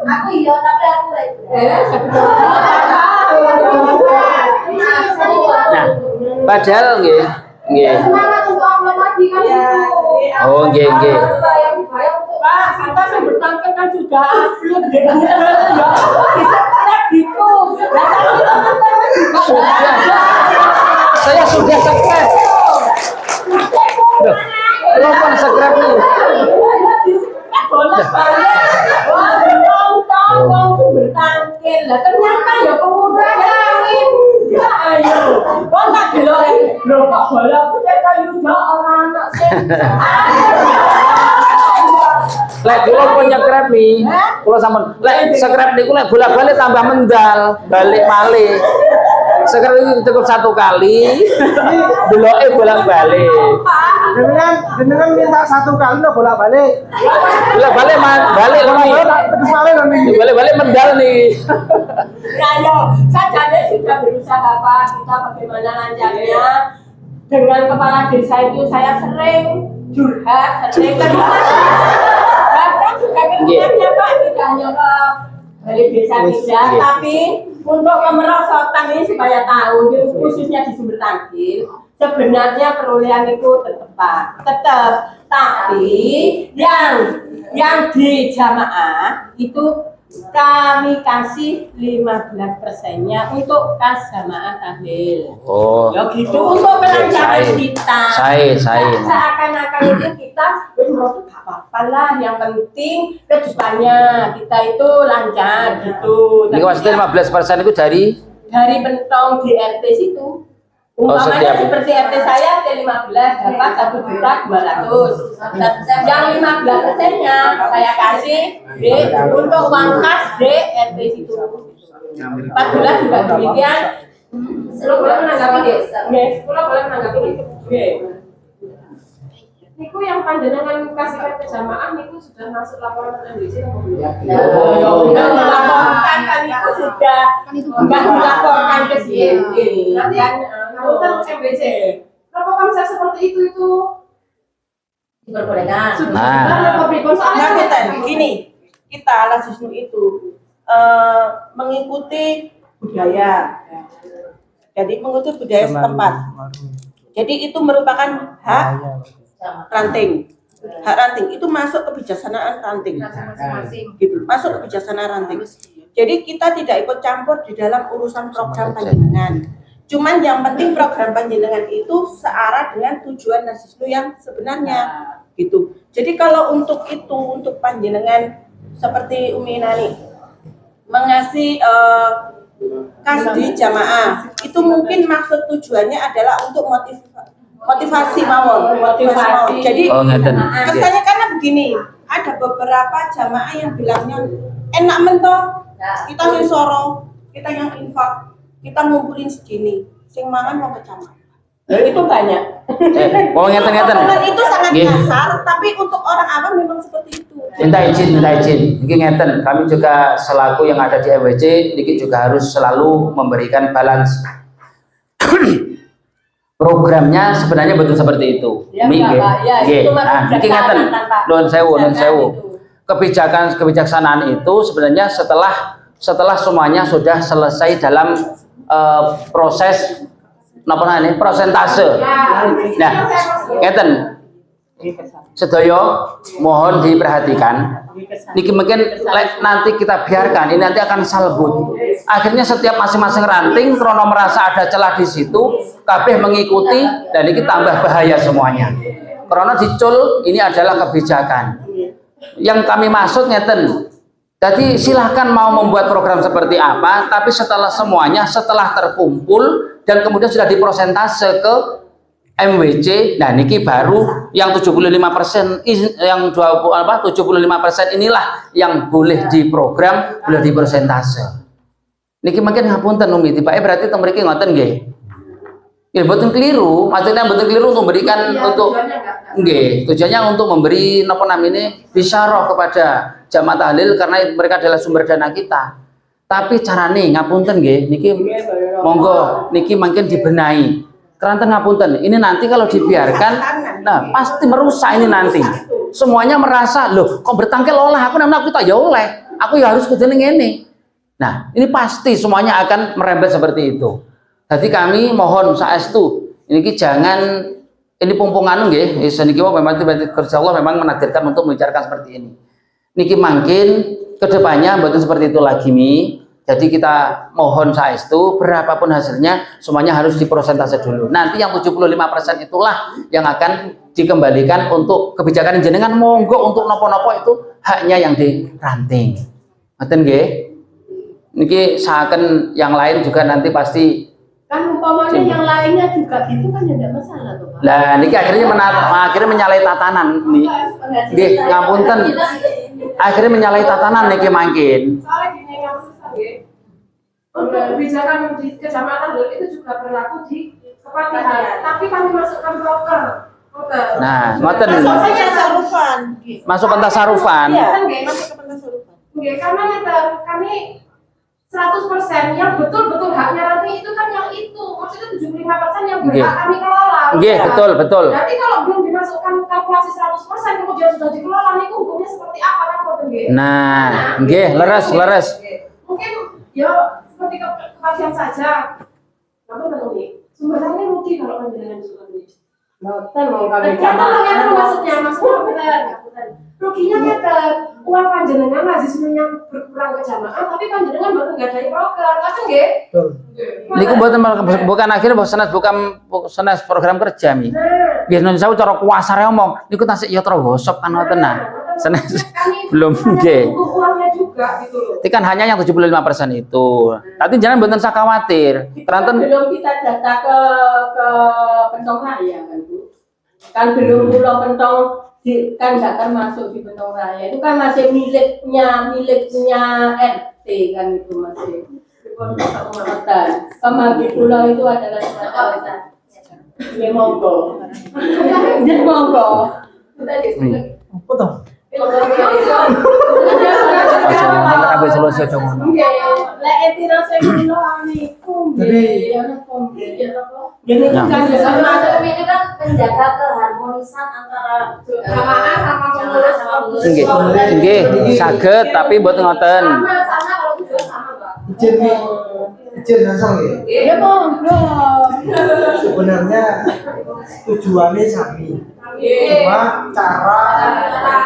Aku iya tapi aku Nah, padahal nggih. Semangat untuk upload lagi kan itu. Oh, nggih. Pak, kita sebut tangkel kan sudah upload gitu. Bisa gitu. Saya sudah subscribe. Lo pun subscribe nih. Bertangkil lah ternyata ya pemuda lain. Ya ayo. Kok tak delok lho kok bola putih kayu orang anak Lek kula pun nyekrep nih. Kula sampun lek subscribe niku lek bolak-balik tambah mendal, balik malih. Sekarang ini cukup satu kali, deloke bolak-balik. Jenengan minta satu kali udah bolak-balik. Bolak-balik balik nih. Balik-balik mendal nih. Ya yo, saya sudah berusaha Pak, kita bagaimana lancarnya dengan kepala desa itu saya sering curhat, sering bahkan juga kemudiannya Pak tidak hanya dari desa kita, tapi untuk kemerosotan ini supaya tahu, khususnya di Sumber Tangkil, sebenarnya perolehan itu tetap, tapi yang di jamaah itu kami kasih 15%-nya untuk kas jamaah tahlil. Oh. Ya gitu untuk pelancaran kita. Seakan-akan itu kita menurut gak apa-apa lah, yang penting kedepannya kita itu lancar gitu. Ini maksudnya 15% itu dari Bentong di RT situ. Umpamanya seperti RT saya T15 dapat 1.200.000. Yang 15%-nya saya kasih untuk uang kas di RT situ. 14 juga demikian. Kalau boleh menanggapi kalau boleh menanggapi niku yang panjenengan kasihkan ke jamaah niku sudah masuk laporan MWC atau belum? Sudah melaporkan kan itu sudah enggak melaporkan ke CMD. Nanti kan MWC. Kenapa konsep seperti itu diperbolehkan. Nah, kita begini, kita ala Sisnu itu mengikuti budaya. Jadi mengikuti budaya setempat. Jadi itu merupakan hak ranting. Hak ranting itu masuk kebijaksanaan ranting. Gitu, masuk kebijaksanaan ranting. Jadi kita tidak ikut campur di dalam urusan program panjenengan. Cuman yang penting program panjenengan itu searah dengan tujuan Nasisnu yang sebenarnya. Gitu. Jadi kalau untuk itu, untuk panjenengan seperti Umi Nani mengasih kas di jamaah, itu mungkin maksud tujuannya adalah untuk motivasi mawon. Jadi kesannya karena begini, ada beberapa jamaah yang bilangnya enak mentoh, kita yang soro, kita yang infak, kita ngumpulin segini, sing mangan mau ke jamaah. Itu banyak. Ngeten. Itu sangat kasar, tapi untuk orang awam memang seperti itu. Minta izin. Ini ngeten, kami juga selaku yang ada di MWC, ini juga harus selalu memberikan balance. Programnya sebenarnya betul seperti itu. Nah, ini ngeten, non sewu. Kebijaksanaan itu sebenarnya setelah semuanya sudah selesai dalam proses prosentase. Nah, ngeten. Sedaya mohon diperhatikan. Niki mungkin nanti kita biarkan, ini nanti akan salbut. Akhirnya setiap masing-masing ranting krono merasa ada celah di situ, kabeh mengikuti dan ini tambah bahaya semuanya. Krono dicul ini adalah kebijakan. Yang kami maksud ngeten. Jadi silahkan mau membuat program seperti apa, tapi setelah semuanya, setelah terkumpul dan kemudian sudah diprosentase ke MWC, nah niki baru yang 75%, yang 75% inilah yang boleh diprogram, boleh diprosentase. Niki mungkin ngapunten Umi, tiba berarti teng mriki ngoten nggih. Ya mboten keliru, maksudnya mboten keliru untuk memberikan untuk nggih, tujuannya untuk memberi napa namine bisyarah kepada jamaah tahlil karena mereka adalah sumber dana kita. Tapi carane ngapunten nggih, niki monggo niki mungkin dibenahi. Keranten ngapunten, ini nanti kalau dibiarkan, nah pasti merusak ini nanti. Semuanya merasa, loh kok bertangkel oleh aku namanya aku tak ya oleh, aku ya harus kejeling ini. Nah ini pasti semuanya akan merembet seperti itu. Jadi kami mohon saestu, ini jangan ini pumpungan nggih, niki memang kerja Allah memang menakdirkan untuk membicarakan seperti ini. Niki mungkin kedepannya betul seperti itu lagi Mi. Jadi kita mohon saestu, berapapun hasilnya semuanya harus diprosentase dulu. Nanti yang 75% itulah yang akan dikembalikan untuk kebijakan jenengan, monggo untuk nopo-nopo itu haknya yang diranting. Ngoten nggih. Niki saken yang lain juga nanti pasti kan umpamanya yang lainnya juga gitu kan ya enggak masalah tuh Pak. Lah niki akhirnya menyalahi tatanan nih. Nggih, ngapunten. Akhirnya menyalahi tatanan niki mangkin. Untuk kebijakan di kecamatan itu juga berlaku di kepatihan, tapi kami masukkan broker. Nah, ngoten. Masuk pentasarufan. Iya, masuk ke pentasarufan. Nggih, karena kami 100% yang betul-betul haknya nanti itu kan yang itu. Maksudnya 75% yang berhak kami kelola. Nggih, betul. Berarti kalau belum dimasukkan kalkulasi 100% kemudian sudah dikelola, itu hukumnya seperti apa kan ngoten nggih? Nah, nggih, leres. Mungkin ya seperti kepatihan saja. Napa penuhi? Sumbernya rugi kalau panjenengan suka duit. Noten mau kami Kan maksudnya bukan. Ruginya ngeten, uang panjenengan ngaji semuanya berkurang ke jamaah, tapi panjenengan baru nggak dari program, kan nggih? Betul. Niku bukan akhirnya bukan sanes program kerja mi. Nah, Nggih nun sewu cara kuasare omong niku tasik ya tra gosok kan ngoten nah. Sanes belum nggih. Uangnya juga gitu loh. Itu kan hanya yang 75% itu. Tapi jangan mboten usah khawatir. Keranten belum kita data ke Pentong Raya kan Bu. Kan belum pulau Pentong kan nggak termasuk di Pentong Raya. Itu kan masih miliknya RT kan itu masih. Kota pemagi pulau itu adalah kawasan. Ya monggo. Ya monggo. Betul. Aku selesai cuma. Lah etira sekilo amikum. Jadi- Jadi Ya. kan Termasuk ini kan menjaga keharmonisan antara Jamaah sama pengurus Nggih, nggih, saged tapi mboten ngoten. sama kalau tujuan sama Mbak. Izin langsung ya. ya monggo. Sebenarnya tujuannya sami. Cuma cara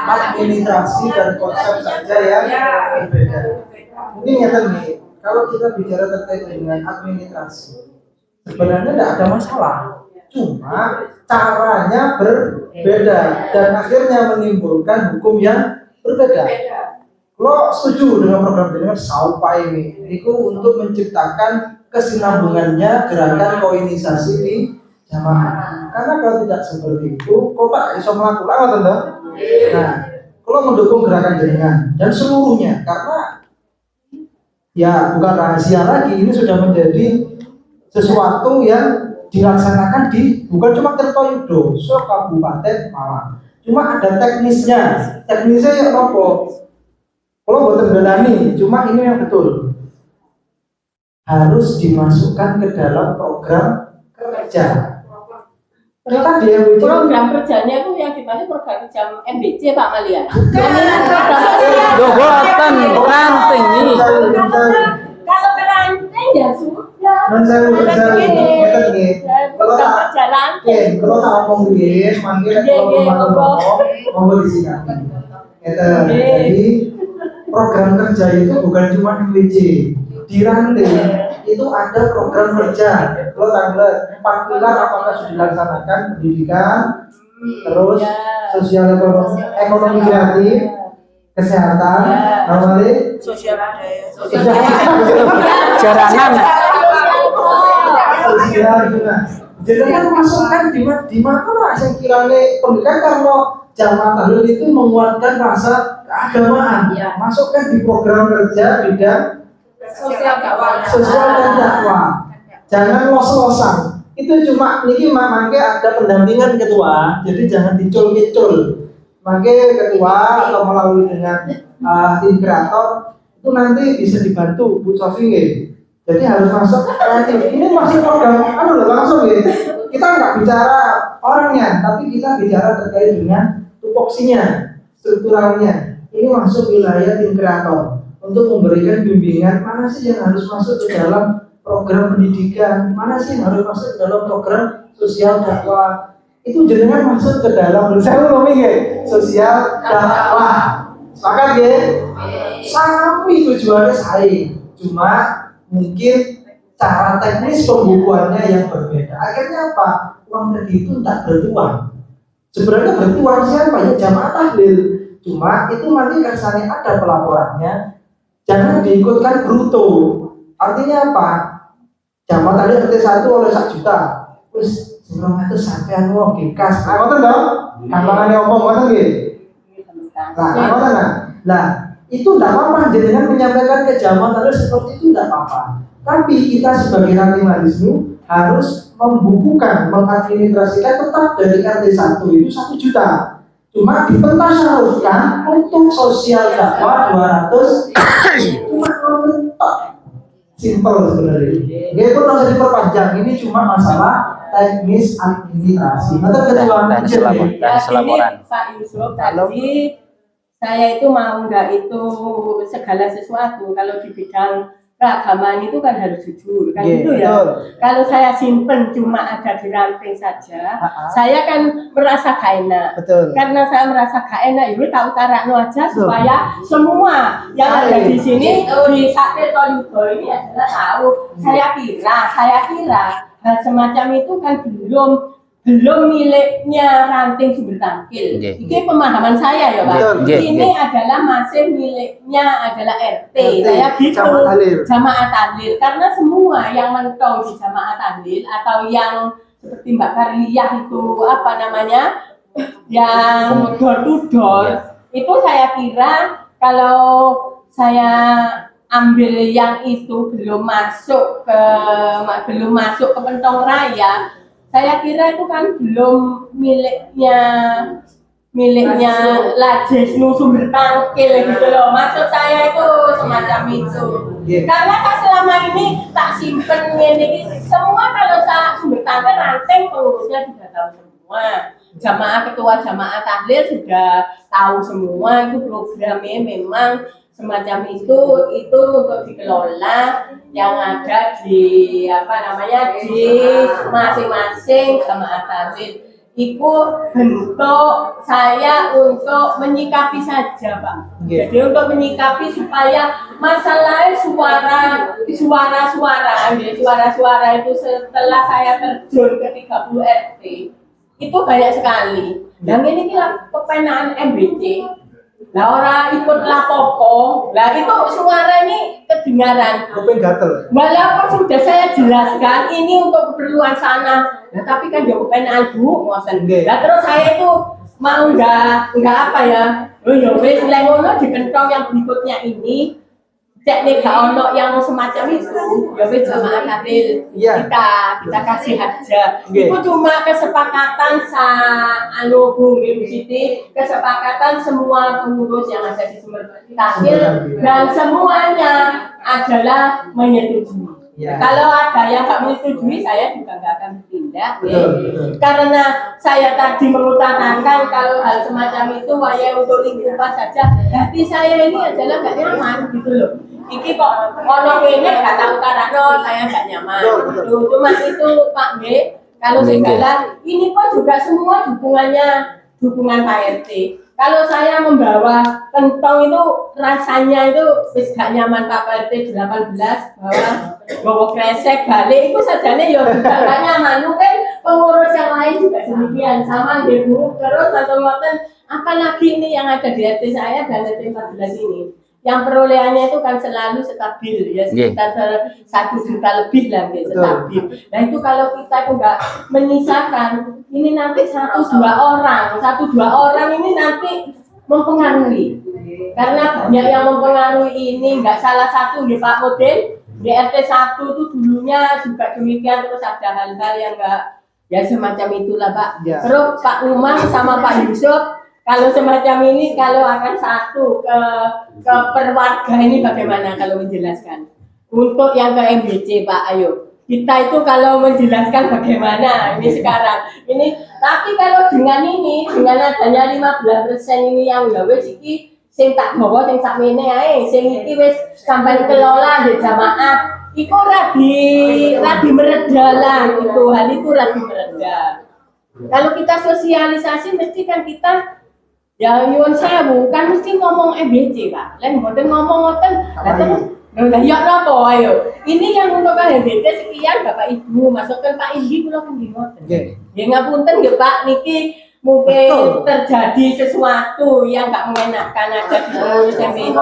administrasi dan konsep saja yang berbeda. Mungkin ngeten nih, kalau kita bicara terkait dengan administrasi, sebenarnya tidak ada masalah. Cuma caranya berbeda dan akhirnya menimbulkan hukum yang berbeda. Lo setuju dengan program ini SAUPA ini untuk menciptakan kesinambungannya gerakan koinisasi di jamaah. Karena kalau tidak seperti itu, kok Pak iso melakukan apa tentu? Nah, kalau mendukung gerakan jaringan dan seluruhnya, karena ya bukan rahasia lagi, ini sudah menjadi sesuatu yang dilaksanakan di bukan cuma Kertoyudo, Kabupaten Malang. Cuma ada teknisnya. Teknisnya ya apa? Kalau buat terdelani, cuma ini yang betul. Harus dimasukkan ke dalam program kerja. Ternyata dia Program kerjanya itu yang dimaksud program kerja MBC Pak Malia. Lho boten ranting ini. Kalau keranting ya sudah. Dan saya Program kerja ranting. kalau tak ngomong dia, manggil ngomong di sini. Jadi program kerja itu bukan cuma MBC. Di ranting itu ada program kerja. Kalau tanggal 4 pilar apakah sudah dilaksanakan pendidikan, terus sosial ekonomi kreatif, kesehatan, awalnya Sosial budaya. Jaranan. sosial juga. Jadi kan masukkan di mana lah yang kiranya pendidikan karena jamaah tahlil itu menguatkan rasa keagamaan. Masukkan di program kerja bidang Sosial dakwah. sosial dan dakwah. Jangan los-losan. Itu cuma niki mangke ada pendampingan ketua, jadi jangan dicul-kicul. Mangke ketua atau melalui dengan tim kreator itu nanti bisa dibantu Bu Sofi nggih. Jadi harus masuk kreatif. Ini masuk program langsung ya. Kita nggak bicara orangnya, tapi kita bicara terkait dengan tupoksinya, strukturalnya. Ini masuk wilayah tim kreator untuk memberikan bimbingan mana sih yang harus masuk ke dalam program pendidikan, mana sih yang harus masuk ke dalam program sosial dakwah. Itu jenengan masuk ke dalam sosial dakwah. Sepakat ya? Sami tujuannya saya. Cuma mungkin cara teknis pembukuannya yang berbeda. Akhirnya apa? Uang tadi itu tidak bertuan. Sebenarnya bertuan siapa ya? Jamaah tahlil. Cuma itu nanti kesannya ada pelaporannya. Jangan diikutkan bruto. Artinya apa? Jamaah tahlil RT1 oleh 1 juta. Terus sebelum itu sampean wong gikas. Nah, ngoten dong. Gampangane omong ngoten nggih. Nah, itu tidak apa-apa jenengan menyampaikan ke jamaah tahlil seperti itu tidak apa-apa. Tapi kita sebagai ranting Marisnu harus membukukan, mengadministrasikan tetap dari RT1 itu 1 juta. Cuma dipentasyaratkan untuk sosial dakwah 200 cuma simple sebenarnya. Dia pun harus diperpanjang. Ini cuma masalah teknis administrasi. Atau ketua Dan selaporan. Pak Yusuf tadi saya itu mau enggak itu segala sesuatu kalau di bidang keagamaan itu kan harus jujur kan Iya, gitu ya. betul. Kalau saya simpen cuma ada di ranting saja, saya kan merasa gak enak. Betul. Karena saya merasa gak enak, ya tak utarakno aja Betul. supaya semua yang ada di sini di Sakti Toyudo ini adalah tahu. Saya kira hal semacam itu kan belum miliknya ranting sumber tangkil. Oke. Ini pemahaman saya ya Pak. Betul. Ini adalah masih miliknya adalah RT. RT, Saya gitu. Jamaah Tahlil. Jamaah Tahlil. Karena semua yang mentong di Jamaah Tahlil atau yang seperti Mbak Karliah itu apa namanya, yang door to door, itu saya kira kalau saya ambil yang itu belum masuk ke Pentong Raya, saya kira itu kan belum miliknya Lajesnu Sumber Tangkil gitu loh. Maksud saya itu semacam itu. Karena saya selama ini tak simpen ini semua, kalau saya Sumber Tangkil ranting pengurusnya sudah tahu semua. Ketua jamaah tahlil sudah tahu semua, itu programnya memang semacam itu untuk dikelola yang ada di di masing-masing jamaah tahlil. Itu bentuk saya untuk menyikapi saja Pak. Jadi untuk menyikapi supaya masalah suara-suara itu setelah saya terjun ke 30 RT itu banyak sekali. Yang ini kira kepenaan MBC. Lah orang ikut lapopo, lah itu suara ini kedengaran. Kuping gatel. Walaupun sudah saya jelaskan ini untuk keperluan sana, nah, tapi kan jauh penaan Bu, ngosen. Nah, terus saya itu mau enggak apa ya? Oh ya wis lek ngono dikentong yang berikutnya ini. Teknik gak ono yang semacam itu, ya wis jamaah tahlil. Kita kasih aja. Itu cuma kesepakatan Bu Siti, kesepakatan semua pengurus yang ada di Sumber Tahlil dan semuanya adalah menyetujui. Kalau ada yang nggak menyetujui, saya juga nggak akan bertindak. Karena saya tadi mengutarakan kalau hal semacam itu hanya untuk lingkupan saja, hati saya ini adalah nggak nyaman gitu loh. Iki kok ono ini nggak tahu karena saya nggak nyaman. Cuma itu Pak B. Kalau segala ini kok juga semua dukungan Pak RT. Kalau saya membawa pentong itu rasanya itu wis gak nyaman Pak RT 18 bawa kresek balik itu sajane ya juga gak nyaman. Mungkin pengurus yang lain juga demikian sama Bu. Terus ngoten apalagi ini yang ada di RT saya dan RT 14 ini. Yang perolehannya itu kan selalu stabil ya, sekitar 1 juta lebih lah gitu, stabil. Nah itu kalau kita itu nggak menyisakan, ini nanti 1-2 orang ini nanti mempengaruhi. Karena banyak yang mempengaruhi ini, nggak salah satu di Pak Modin, di RT 1 itu dulunya juga demikian, terus ada hal-hal yang nggak, ya semacam itulah Pak. Terus Pak Umar sama Pak Yusuf, kalau semacam ini, kalau akan satu ke perwarga ini bagaimana kalau menjelaskan? Untuk yang ke MBC Pak, ayo. Kita itu kalau menjelaskan bagaimana ini sekarang. Ini, tapi kalau dengan adanya 15% ini yang ya wis iki sing tak bawa sing sakmene ae, sing iki wis sampai kelola di jamaah. Iku rabi mereda lah itu, hal itu rabi mereda. Kalau kita sosialisasi mesti kan kita ya nyuwun sewu kan mesti ngomong MBC Pak. Lain mboten ngomong ngoten. Lah terus lha ya napa ayo. Ini yang untuk MBC sekian Bapak Ibu, masukkan Pak Indi kula kan ngoten. Nggih ngapunten nggih Pak, niki mungkin terjadi sesuatu yang enggak mengenakan ada di pengurus MBC.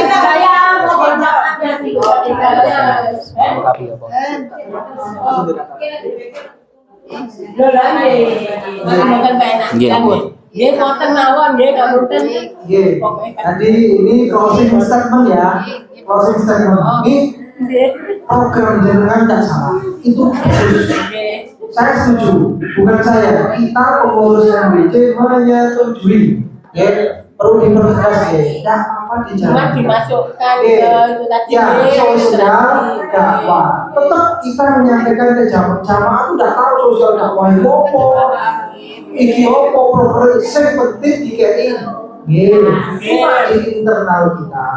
Saya mohon maaf ya Nggih, ngoten mawon nggih, ngapunten. Nggih. Jadi ini closing statement ya. Closing statement. Ini program jenengan tidak salah. Itu khusus. Saya setuju. Bukan saya. Kita pengurus MBC menyetujui. Ya, perlu dipertegas ya. Tidak apa dijalankan. Dimasukkan ke itu tadi. Ya, sosial dakwah. Tetap kita menyampaikan ke jamaah itu tidak tahu sosial dakwah itu apa. Iki opo progresif penting dikei. Cuma di internal kita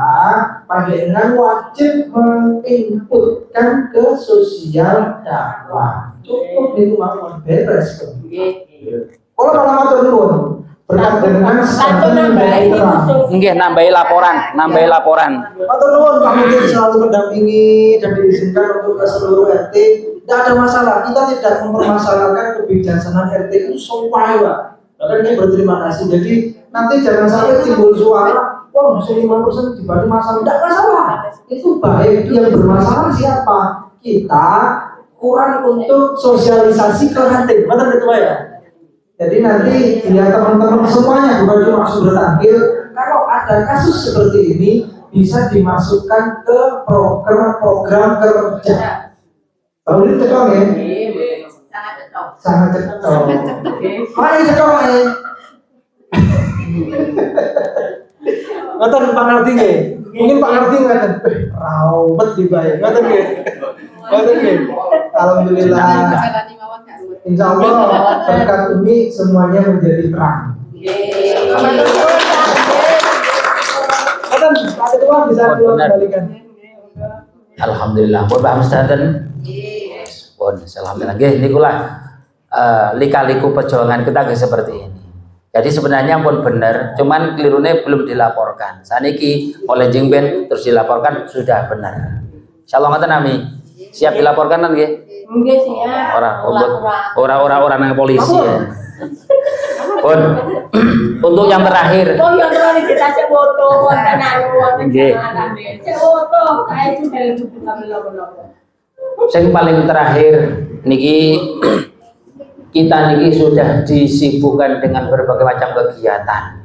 panjenengan wajib menginputkan ke sosial dakwah. Cukup itu mawon beres kok. Kalau malah matur nuwun, berkat dengan nggih nambahi laporan. matur nuwun Pak Mudir selalu mendampingi dan diizinkan untuk ke seluruh RT. Tidak ada masalah, kita tidak mempermasalahkan kebijaksanaan RT itu sampai Pak. Bahkan ini berterima kasih. Jadi nanti jangan sampai timbul suara, wah masih 5% dibanding masalah. Tidak masalah, itu baik. Yang bermasalah siapa? Kita kurang untuk sosialisasi ke ranting, betul betul ya. Jadi nanti ya teman-teman semuanya bukan cuma sumber tampil. Kalau ada kasus seperti ini bisa dimasukkan ke program kerja. Kalau ini cekong ya? Sangat cekong. Mari cekong ya. Ngoten Pak Nardi nggih. Mungkin Pak Nardi ngaten. Rawet dibayar. Ngoten nggih. Ngoten nggih. Alhamdulillah. Insyaallah berkat ini semuanya menjadi terang. Ngoten Pak Ketua bisa kembalikan. Alhamdulillah. Pun paham sedanten. Pun alhamdulillah. Nggih niku lah lika-liku perjuangan kita seperti ini. Jadi sebenarnya pun benar, cuman kelirune belum dilaporkan. Saniki oleh Jingben terus dilaporkan sudah benar. Insyaallah ngoten nami. Siap dilaporkan kan nggih? Nggih siap. Orang yang polisi ya. Pun untuk yang terakhir. Oh yang terakhir kita cek foto wonten anu Nggih. cek foto saya itu dari belum. Yang paling terakhir niki kita niki sudah disibukkan dengan berbagai macam kegiatan.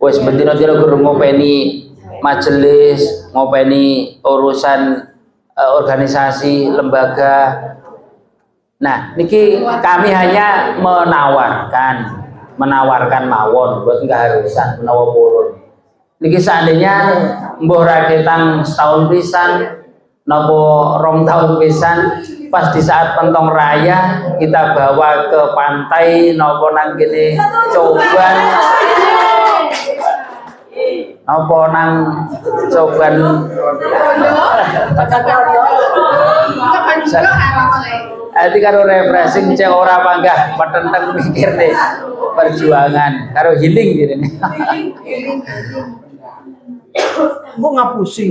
Wes bendina-dina guru ngopeni majelis, ngopeni urusan organisasi, lembaga. Nah, niki kami hanya menawarkan mawon, buat keharusan menawa purun. Niki seandainya mbah ra ketang setahun pisan nopo rong tahun pisan pas di saat Pentong Raya kita bawa ke pantai nopo nang kene Coban nopo nang Coban Ati karo refreshing cek ora panggah petenteng mikir deh perjuangan karo healing gitu nih. Mau ngapusi.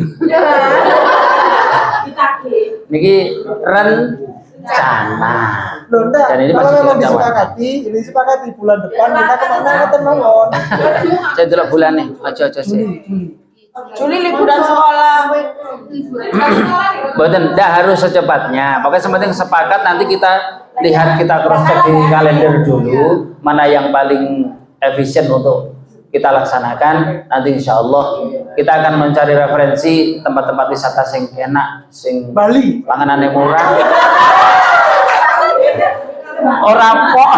Niki rencana. Loh, enggak. Dan ini Kalau masih memang kita disepakati bulan depan kita kemana ngoten mawon. Saya delok bulan nih, aja sih. Juli liburan sekolah. Boten, dah harus secepatnya. Pokoknya sepenting sepakat nanti kita lihat kita cross check di kalender dulu mana yang paling efisien untuk kita laksanakan. Nanti insya Allah kita akan mencari referensi tempat-tempat wisata sing enak, sing Bali, panganane murah. Orang kok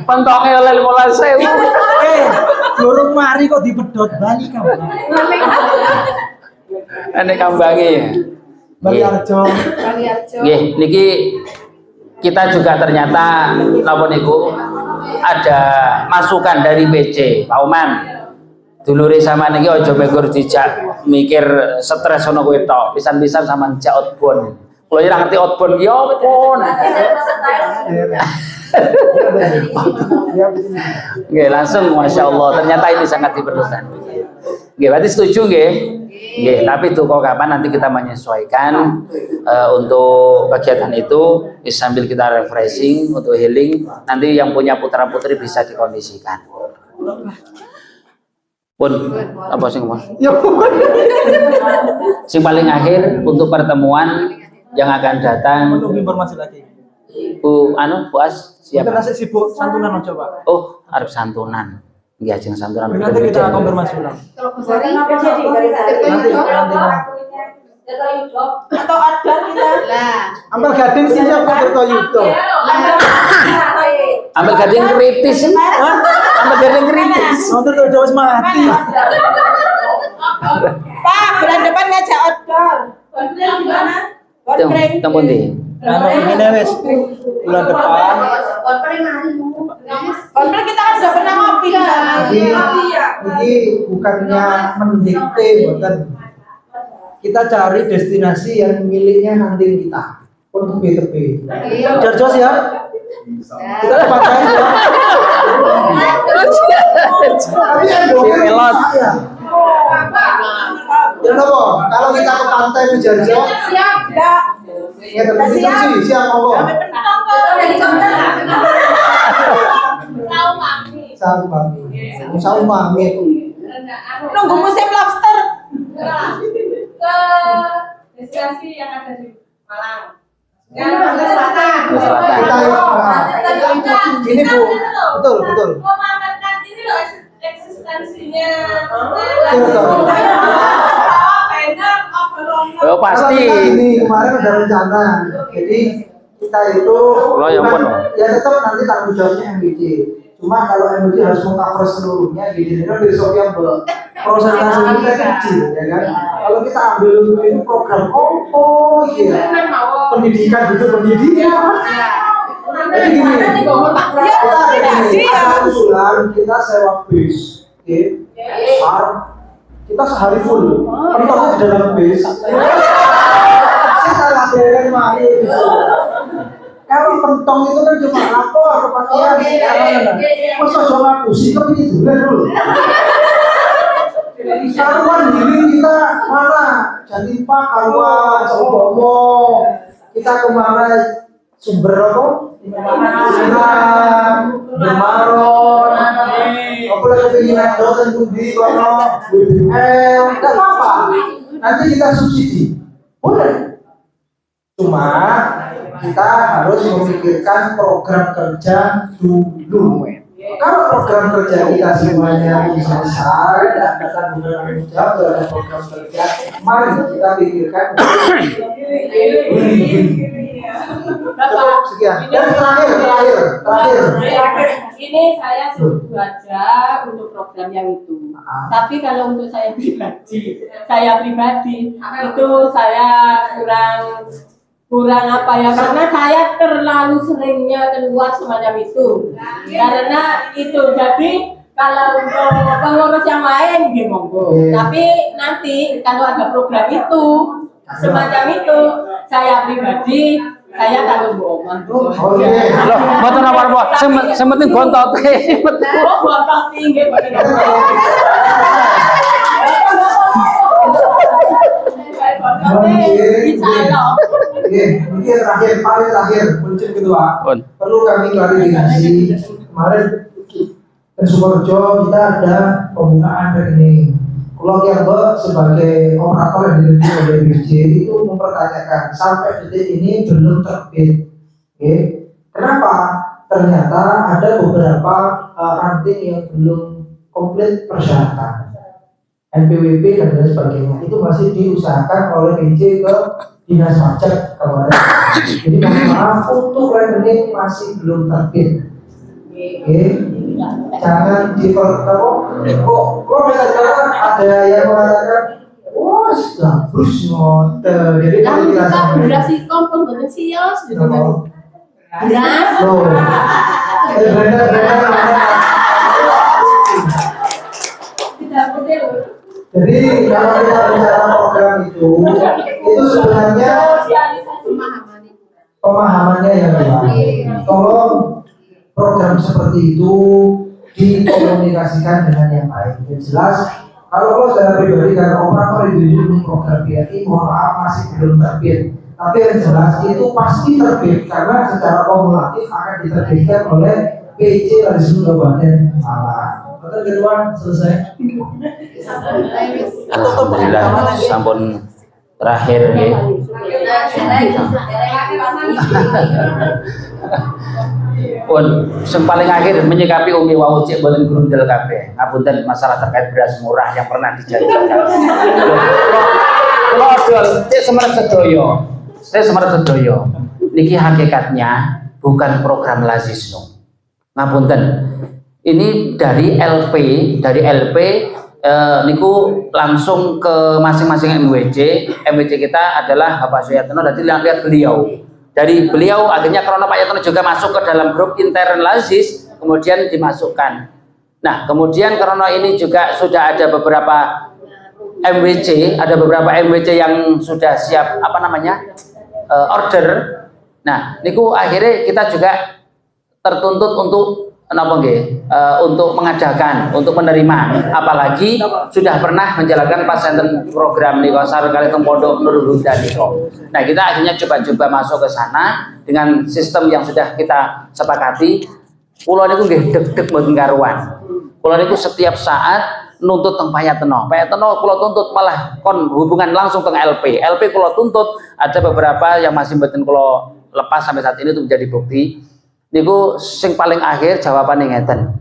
pentoke oleh 15.000. durung mari kok dipedhot Bali kamu. Nek kambangi. Bali Arjo. Nggih, niki kita juga ternyata napa niku ada masukan dari PC, Pak Oman. Dulure sama niki aja megur dijak mikir stres ono kowe tok. Pisan-pisan sampean jak outbound. Kalau ora ngerti outbound ya opo. Nggih, langsung Masya Allah ternyata ini sangat diperlukan. Nggih, berarti setuju nggih? Nggih, tapi itu kok kapan nanti kita menyesuaikan untuk kegiatan itu sambil kita refreshing untuk healing. Nanti yang punya putra-putri bisa dikondisikan. Pun apa sih ngomong? Sing paling akhir untuk pertemuan yang akan datang. Menunggu informasi lagi. Bu As siapa? Kita nasi sibuk santunan aja Pak. Oh, arep santunan. Nggih, ajeng santunan. Nanti kita konfirmasi ulang. Apa jadi atau ada kita? Ampel Gading siap Tirto Yudo. Ampel Gading kritis. Hah? Ampel Gading kritis. Nonton Tirto wis mati. Pak, bulan depan ngajak outdoor. Outdoor di mana? Teng pundi? Ini wes bulan depan. Outdoor kita kan sudah pernah ngopi di sana. Ini bukannya mendikte bukan. kita cari destinasi yang miliknya nanti kita untuk BTP. Jarjo siap? Kita pacain ya. Tapi yang boleh saya. Ya apa? Kalau kita ke pantai di Jarjo, Siap, enggak? ya terus sih siap monggo. Saung pamit. Nunggu musim lobster. Ke destinasi yang ada di Malang. Pantai Selatan. Ini Bu, betul. Memamerkan ini loh eksistensinya. Oh pasti. Kalau kita gini, kemarin ada rencana. Jadi kita itu ya tetap nanti tanggung jawabnya MBJ. Cuma kalau MBJ harus mengcover seluruhnya, gitu kan besok yang prosentase kita kecil, ya kan? Kalau kita ambil ini program pendidikan gitu pendidikan. Jadi gini, kita ada usulan kita sewa bis, besar, kita sehari full, pentolnya di dalam bis. Kita latihan mari. Kalau pentong itu kan cuma lapor pakaian, masa cuma pusing kan ini dulu. Karuan diri kita mana? Jatimpa, Karuan, Sobomo. Kita kemana? Sumber apa? Bermaron. Aku lagi pengen dosen di kono. Enggak apa-apa. Nanti kita subsidi. Boleh. Cuma kita harus memikirkan program kerja dulu. Kalau program kerja kita semuanya selesai dan kita benar-benar ada program kerja, mari kita pikirkan. Cukup sekian. Dan terakhir. Ini saya setuju aja untuk program yang itu. Tapi kalau untuk saya pribadi itu saya kurang apa ya, karena saya terlalu seringnya keluar semacam itu. Karena itu jadi kalau untuk pengurus yang lain ya monggo. Tapi nanti kalau ada program itu semacam itu, saya pribadi saya kalau Bu Oman. Loh, mboten apa-apa. Sementing bontot. Bontot tinggi. Ini paling terakhir, Muncul Kedua. Perlu kami klarifikasi. Kemarin di Sukoharjo kita ada pembukaan rekening. Kalau yang sebagai operator yang dilakukan oleh BJ itu mempertanyakan sampai detik ini belum terbit. Kenapa? Ternyata ada beberapa ranting yang belum komplit persyaratan. NPWP dan lain sebagainya itu masih diusahakan oleh BJ ke Dinas Pajak kemarin. Jadi maaf untuk rekening masih belum terbit. Jangan dipertaruh. Kok ada yang mengatakan, wah, bagus ngoten. Jadi kalau kita durasi kompon bener sios gitu kan. Jadi kalau kita bicara program itu sebenarnya pemahamannya yang kurang. Tolong program seperti itu dikomunikasikan dengan yang baik. Yang jelas, kalau secara pribadi karena operator itu program BRI, mohon maaf masih belum terbit. Tapi yang jelas itu pasti terbit karena secara kumulatif akan diterbitkan oleh PC langsung Kabupaten Malang. Betul kedua selesai. Alhamdulillah sampun terakhir ya. Pun yang paling akhir menyikapi Umi wau cek boten grundel kabeh. Ngapunten masalah terkait beras murah yang pernah dijanjikan. Kalau adol cek semerep sedoyo. Saya semerep sedoyo. Niki hakikatnya bukan program Lazisno. Ngapunten. Ini dari LP niku langsung ke masing-masing MWC kita adalah Bapak Suyatno. Jadi lihat beliau. Dari beliau akhirnya karena Pak Yatno juga masuk ke dalam grup intern Lazis, kemudian dimasukkan. Nah, kemudian karena ini juga sudah ada beberapa MWC, ada beberapa MWC yang sudah siap order. Nah, niku akhirnya kita juga tertuntut untuk untuk mengadakan, untuk menerima, apalagi sudah pernah menjalankan pasantren program nih sareng kali teng Pondok Nurul Huda niku. Nah, kita akhirnya coba-coba masuk ke sana dengan sistem yang sudah kita sepakati. Kula niku nggih deg-deg mboten karuan. Kula niku setiap saat nuntut teng Payateno kula tuntut malah kon hubungan langsung teng LP kula tuntut. Ada beberapa yang masih mboten kula lepas sampai saat ini itu menjadi bukti. Niku sing paling akhir jawabannya ngeten.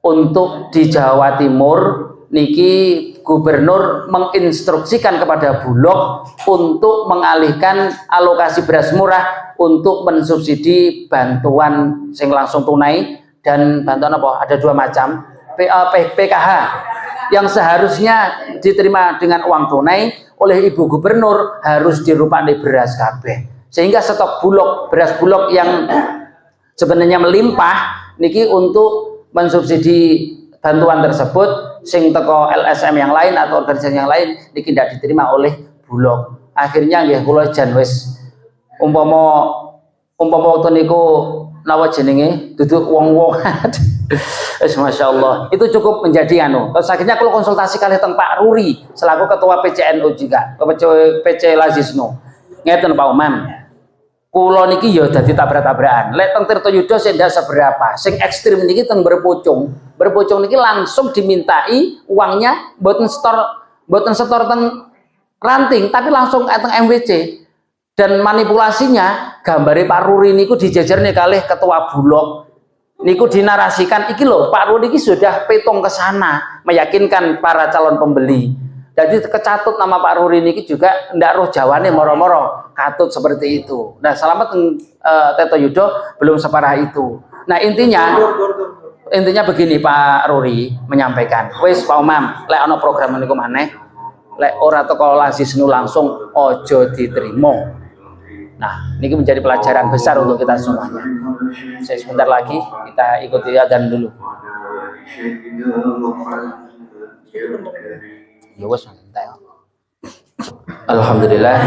Untuk di Jawa Timur niki gubernur menginstruksikan kepada Bulog untuk mengalihkan alokasi beras murah untuk mensubsidi bantuan sing langsung tunai dan bantuan apa? Ada dua macam. PKH yang seharusnya diterima dengan uang tunai oleh Ibu Gubernur harus dirupani beras kabeh. Sehingga stok beras Bulog yang sebenarnya melimpah niki untuk mensubsidi bantuan tersebut sing teko LSM yang lain atau organisasi yang lain niki tidak diterima oleh Bulog. Akhirnya nggih kula jan wis umpama waktu niku nawa jenenge duduk wong-wong. Masya Allah, itu cukup menjadi terus akhirnya kalau konsultasi kali teng Pak Ruri selaku ketua PCNU juga, PC Lazisno ngeten Pak Umam. Kulo niki ya dadi tabrak-tabrakan. Lek teng Tirtoyuda sing ndak seberapa. Sing ekstrim niki teng Berpucung. Berpucung niki langsung dimintai uangnya mboten setor teng ranting tapi langsung teng MWC. Dan manipulasinya gambare Pak Ruri niku dijejerne kalih ketua Bulog. Niku dinarasikan iki lho Pak Ruri niki sudah petung ke sana meyakinkan para calon pembeli. Jadi kecatut nama Pak Ruri niki juga ndak roh Jawane moro-moro katut seperti itu. Nah, selamat Teto Yudo belum separah itu. Nah, intinya begini Pak Ruri menyampaikan, wis Pak Umam, lek ana program niku maneh, lek ora teko Lazisnu langsung ojo diterima. Nah, ini menjadi pelajaran besar untuk kita semuanya. Saya sebentar lagi kita ikuti adzan dulu. Ya wes, alhamdulillah,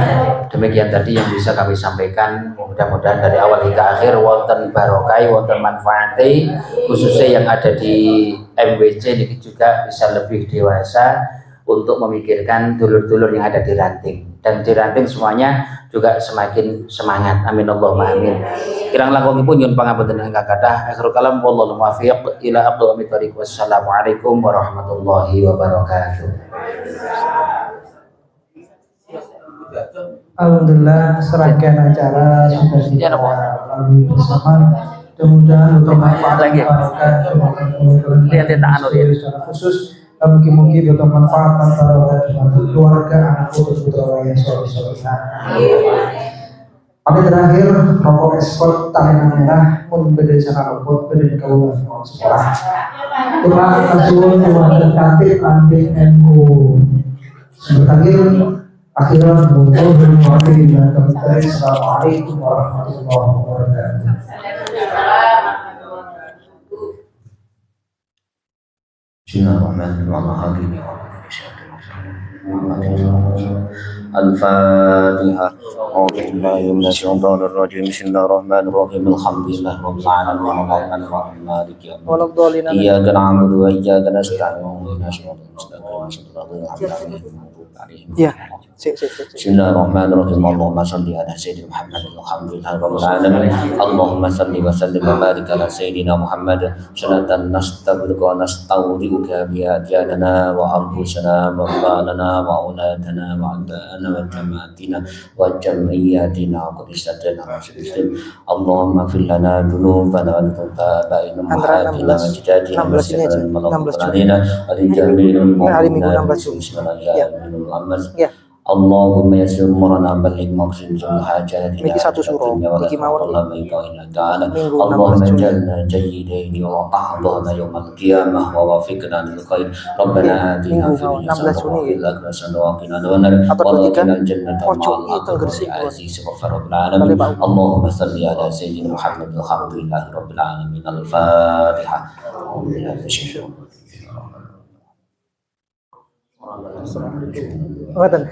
demikian tadi yang bisa kami sampaikan. Mudah-mudahan dari awal hingga akhir wonten barokai, wonten manfaati, khususnya yang ada di MWC ini juga bisa lebih dewasa untuk memikirkan dulur-dulur yang ada di ranting, dan di ranting semuanya juga semakin semangat. Amin Allahumma amin. Kirang langkungipun nyuwun pangapunten ingkang kathah. Akhirul kalam wallahu muwaffiq ila aqwamit thoriq. Wassalamualaikum warahmatullahi wabarakatuh. Alhamdulillah, serangkaian acara sudah kita lalui bersama. Mudah-mudahan bermanfaat lagi. Lihat secara khusus, mungkin bermanfaat untuk keluarga, anak putra yang soleh-solehan. Pada terakhir, rokok ekspor tanah merah pun beda cara rokok beda kalau sekolah. Tuhan kasuun Tuhan terkatib anting NU. Terakhir, akhirnya mungkin bermakna dan kembali. Assalamualaikum warahmatullahi wabarakatuh. Bismillahirrahmanirrahim. Al-Fatihah. A'udzubillahi minasyaitonir rajim. Bismillahirrahmanirrahim. Alhamdulillahirabbil alamin. Maliki yaumiddin. Iyyaka na'budu wa iyyaka nasta'in. Ya. Bismillahirrahmanirrahim. Allahumma shalli ala sayyidina Muhammad. Alhamdulillahirabbil alamin. Allahumma shalli wa sallim wa barik ala sayyidina Muhammad. Salatan nastaghfiruka wa nasta'udzika bi ajadana wa anfusana wa malana wa auladana wa abdana wa jamaatina wa jam'iyatina wa qadisatana wa syukur. Allahumma fil lana dunubana wa tabaina muhaddina wa jidadina wa sirrana wa rijamina wa Ya. Allahumma yassir umurana balligh maqsid hajatina. Niki satu surah niki mawon Allahumma jalna jayyidaini wa ta'dhana yawmal qiyamah wa wafiqna lil khair. Rabbana atina fid dunya hasanah wa qina adzabannar wa qina al-jannata ma'al aziz wa rabbil alamin. Allahumma shalli ala sayyidina Muhammad. Alhamdulillahi rabbil alamin. Al-Fatihah. Ngoten.